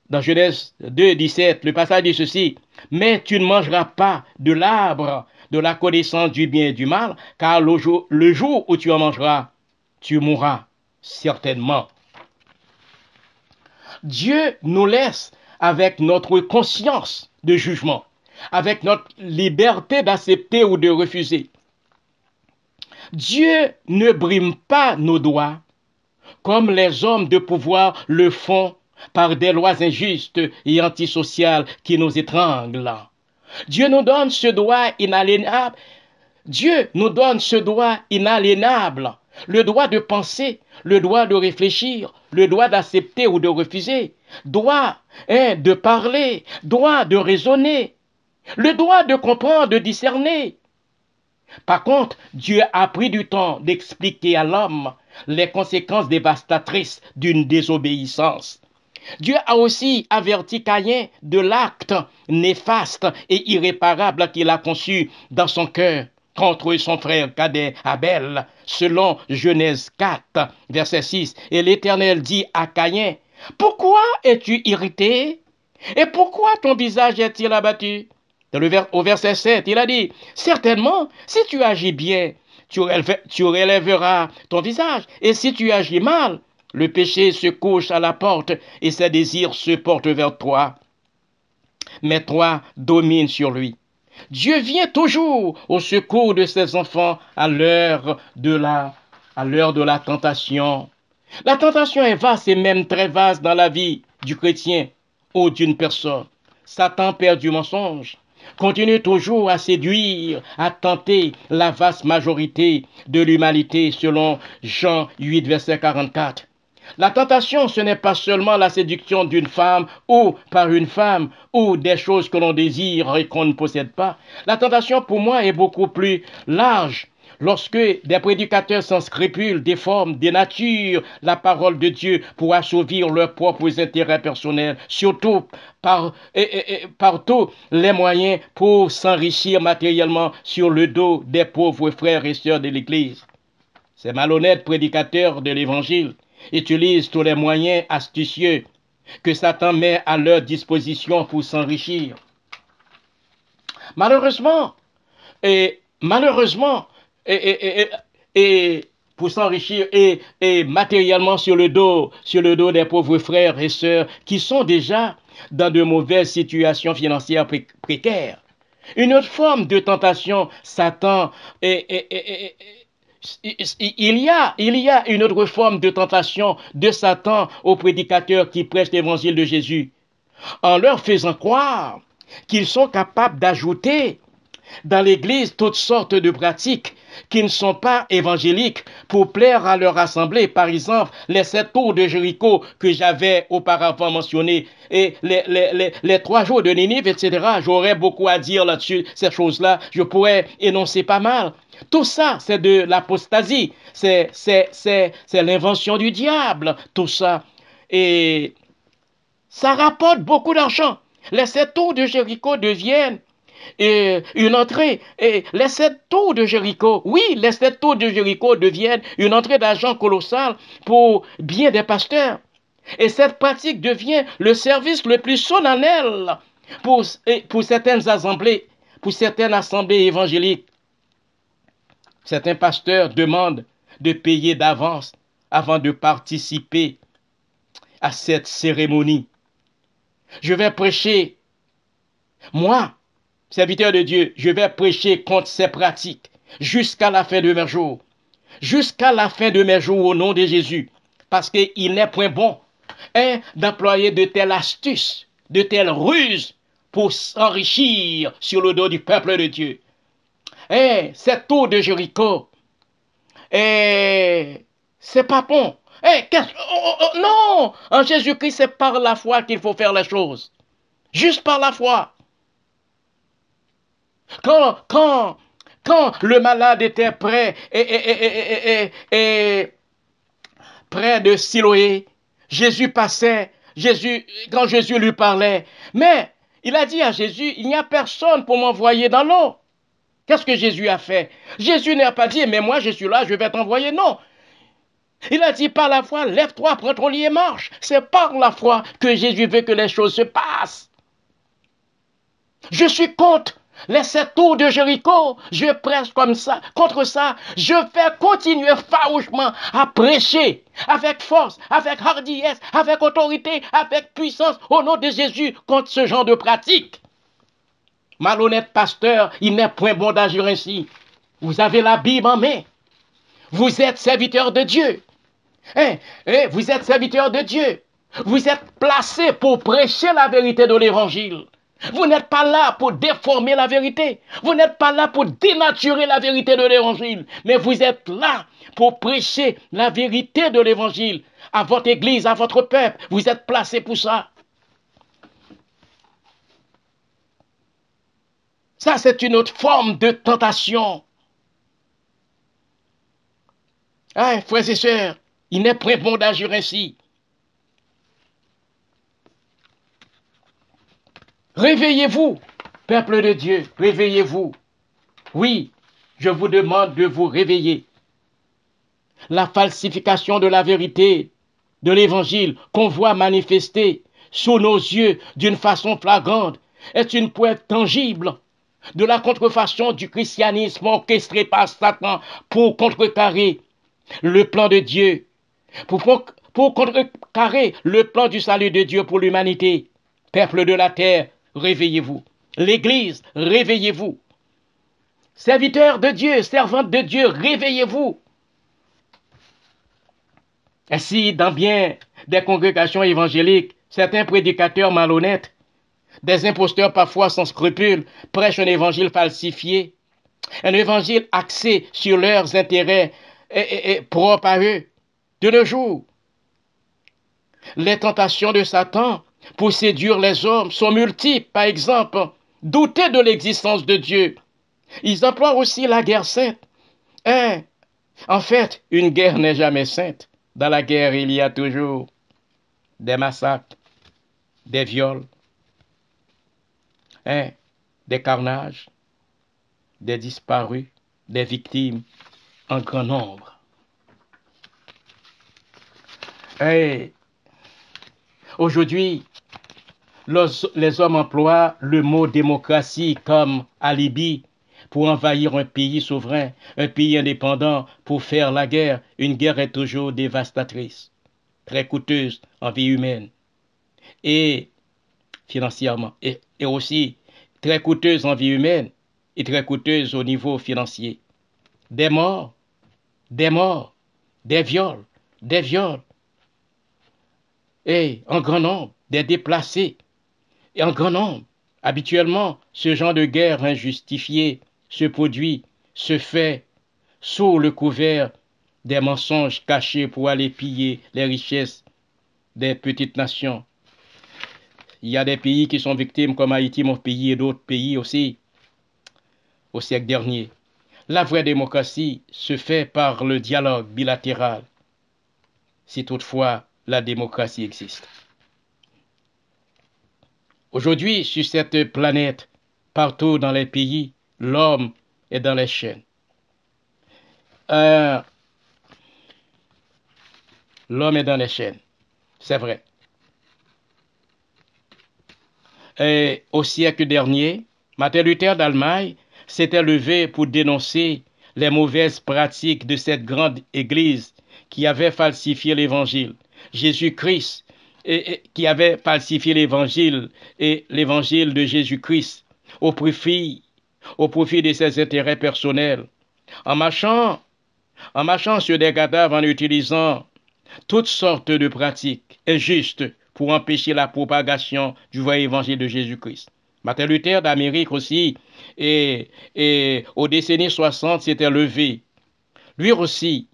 dans Genèse 2,17, le passage dit ceci, « Mais tu ne mangeras pas de l'arbre de la connaissance du bien et du mal, car le jour où tu en mangeras, tu mourras certainement. » Dieu nous laisse avec notre conscience de jugement, avec notre liberté d'accepter ou de refuser. Dieu ne brime pas nos doigts comme les hommes de pouvoir le font par des lois injustes et antisociales qui nous étranglent. Dieu nous donne ce droit inaliénable. Dieu nous donne ce droit inaliénable, le droit de penser, le droit de réfléchir, le droit d'accepter ou de refuser, droit de parler, droit de raisonner, le droit de comprendre, de discerner. Par contre, Dieu a pris du temps d'expliquer à l'homme les conséquences dévastatrices d'une désobéissance. Dieu a aussi averti Caïn de l'acte néfaste et irréparable qu'il a conçu dans son cœur contre son frère cadet Abel, selon Genèse 4, verset 6. Et l'Éternel dit à Caïn, « Pourquoi es-tu irrité? Et pourquoi ton visage est-il abattu ?» Au verset 7, il a dit, « Certainement, si tu agis bien, tu relèveras ton visage. Et si tu agis mal, le péché se couche à la porte et ses désirs se portent vers toi. Mais toi domine sur lui. » Dieu vient toujours au secours de ses enfants à l'heure de la tentation. La tentation est vaste et même très vaste dans la vie du chrétien ou d'une personne. Satan, père du mensonge, continue toujours à séduire, à tenter la vaste majorité de l'humanité selon Jean 8, verset 44. La tentation, ce n'est pas seulement la séduction d'une femme ou par une femme ou des choses que l'on désire et qu'on ne possède pas. La tentation, pour moi, est beaucoup plus large. Lorsque des prédicateurs sans scrupules déforment, dénaturent la parole de Dieu pour assouvir leurs propres intérêts personnels, surtout par tous les moyens pour s'enrichir matériellement sur le dos des pauvres frères et sœurs de l'Église. Ces malhonnêtes prédicateurs de l'Évangile utilisent tous les moyens astucieux que Satan met à leur disposition pour s'enrichir. Malheureusement, pour s'enrichir et matériellement sur le dos des pauvres frères et sœurs qui sont déjà dans de mauvaises situations financières précaires. Une autre forme de tentation, Satan il y a une autre forme de tentation de Satan aux prédicateurs qui prêchent l'évangile de Jésus, en leur faisant croire qu'ils sont capables d'ajouter dans l'Église toutes sortes de pratiques qui ne sont pas évangéliques pour plaire à leur assemblée. Par exemple, les 7 tours de Jéricho que j'avais auparavant mentionnés et les 3 jours de Ninive, etc. J'aurais beaucoup à dire là-dessus, ces choses-là. Je pourrais énoncer pas mal. Tout ça, c'est de l'apostasie. C'est l'invention du diable, tout ça. Et ça rapporte beaucoup d'argent. Les 7 tours de Jéricho deviennent une entrée. Et les 7 tours de Jéricho, oui, les 7 tours de Jéricho deviennent une entrée d'argent colossale pour bien des pasteurs. Et cette pratique devient le service le plus solennel pour certaines assemblées évangéliques. Certains pasteurs demandent de payer d'avance avant de participer à cette cérémonie. Je vais prêcher, moi, serviteur de Dieu, je vais prêcher contre ces pratiques jusqu'à la fin de mes jours. Jusqu'à la fin de mes jours au nom de Jésus. Parce qu'il n'est point bon d'employer de telles astuces, de telles ruses pour s'enrichir sur le dos du peuple de Dieu. Cette tour de Jéricho, c'est pas bon. Non, en Jésus-Christ, c'est par la foi qu'il faut faire les choses. Juste par la foi. Quand le malade était près près de Siloé, Jésus passait, quand Jésus lui parlait, mais il a dit à Jésus, il n'y a personne pour m'envoyer dans l'eau. Qu'est-ce que Jésus a fait? Jésus n'a pas dit, mais moi je suis là, je vais t'envoyer. Non. Il a dit par la foi, lève-toi, prends ton lit et marche. C'est par la foi que Jésus veut que les choses se passent. Je suis contre les 7 tours de Jéricho. Je prêche comme ça, contre ça. Je vais continuer farouchement à prêcher avec force, avec hardiesse, avec autorité, avec puissance au nom de Jésus contre ce genre de pratique. Malhonnête pasteur, il n'est point bon d'agir ainsi. Vous avez la Bible en main. Vous êtes serviteur de Dieu. Vous êtes serviteur de Dieu. Vous êtes placé pour prêcher la vérité de l'évangile. Vous n'êtes pas là pour déformer la vérité. Vous n'êtes pas là pour dénaturer la vérité de l'évangile. Mais vous êtes là pour prêcher la vérité de l'évangile à votre église, à votre peuple. Vous êtes placé pour ça. Ça, c'est une autre forme de tentation. Frères et sœurs, il n'est point bon d'agir ainsi. Réveillez-vous, peuple de Dieu, réveillez-vous. Oui, je vous demande de vous réveiller. La falsification de la vérité, de l'évangile qu'on voit manifester sous nos yeux d'une façon flagrante est une preuve tangible de la contrefaçon du christianisme orchestré par Satan pour contrecarrer le plan de Dieu, pour contrecarrer le plan du salut de Dieu pour l'humanité. Peuple de la terre, réveillez-vous. L'Église, réveillez-vous. Serviteurs de Dieu, servantes de Dieu, réveillez-vous. Ainsi, dans bien des congrégations évangéliques, certains prédicateurs malhonnêtes, des imposteurs parfois sans scrupules, prêchent un évangile falsifié, un évangile axé sur leurs intérêts propres à eux. De nos jours, les tentations de Satan pour séduire les hommes sont multiples. Par exemple, douter de l'existence de Dieu. Ils emploient aussi la guerre sainte. En fait, une guerre n'est jamais sainte. Dans la guerre, il y a toujours des massacres, des viols, des carnages, des disparus, des victimes en grand nombre. Aujourd'hui, les hommes emploient le mot démocratie comme alibi pour envahir un pays souverain, un pays indépendant, pour faire la guerre. Une guerre est toujours dévastatrice, très coûteuse en vie humaine et financièrement, et aussi très coûteuse en vie humaine et très coûteuse au niveau financier. Des morts, des viols, et en grand nombre, des déplacés, et en grand nombre. Habituellement, ce genre de guerre injustifiée se produit, se fait sous le couvert des mensonges cachés pour aller piller les richesses des petites nations. Il y a des pays qui sont victimes comme Haïti, mon pays et d'autres pays aussi au siècle dernier. La vraie démocratie se fait par le dialogue bilatéral, si toutefois la démocratie existe. Aujourd'hui, sur cette planète, partout dans les pays, l'homme est dans les chaînes. L'homme est dans les chaînes, c'est vrai. Et au siècle dernier, Martin Luther d'Allemagne s'était levé pour dénoncer les mauvaises pratiques de cette grande église qui avait falsifié l'évangile. Jésus-Christ, qui avait falsifié l'évangile et l'évangile de Jésus-Christ au profit de ses intérêts personnels, en marchant sur des cadavres, en utilisant toutes sortes de pratiques injustes pour empêcher la propagation du vrai évangile de Jésus-Christ. Martin Luther d'Amérique aussi, et aux décennies 60, s'était levé, lui aussi,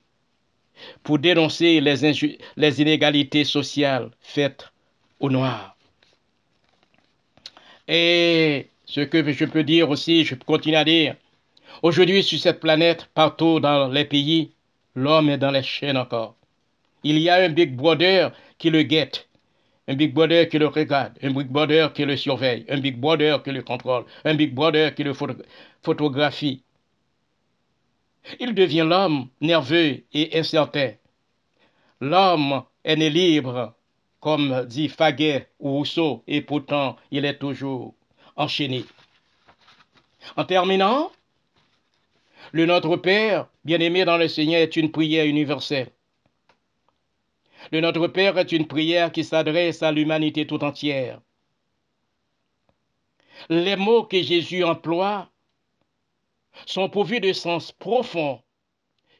pour dénoncer les inégalités sociales faites aux Noirs. Et ce que je peux dire aussi, je continue à dire, aujourd'hui sur cette planète, partout dans les pays, l'homme est dans les chaînes encore. Il y a un Big Brother qui le guette. Un Big Brother qui le regarde, un Big Brother qui le surveille, un Big Brother qui le contrôle, un Big Brother qui le photographie. Il devient l'homme nerveux et incertain. L'homme est né libre, comme dit Faguet ou Rousseau, et pourtant il est toujours enchaîné. En terminant, le Notre Père, bien-aimé dans le Seigneur, est une prière universelle. Le Notre Père est une prière qui s'adresse à l'humanité tout entière. Les mots que Jésus emploie sont pourvus de sens profond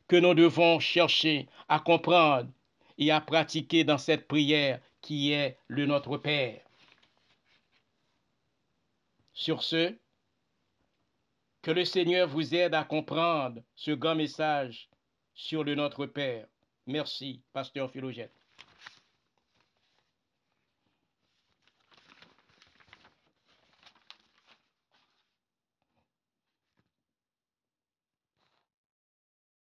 que nous devons chercher à comprendre et à pratiquer dans cette prière qui est le Notre Père. Sur ce, que le Seigneur vous aide à comprendre ce grand message sur le Notre Père. Merci, Pasteur Philogène.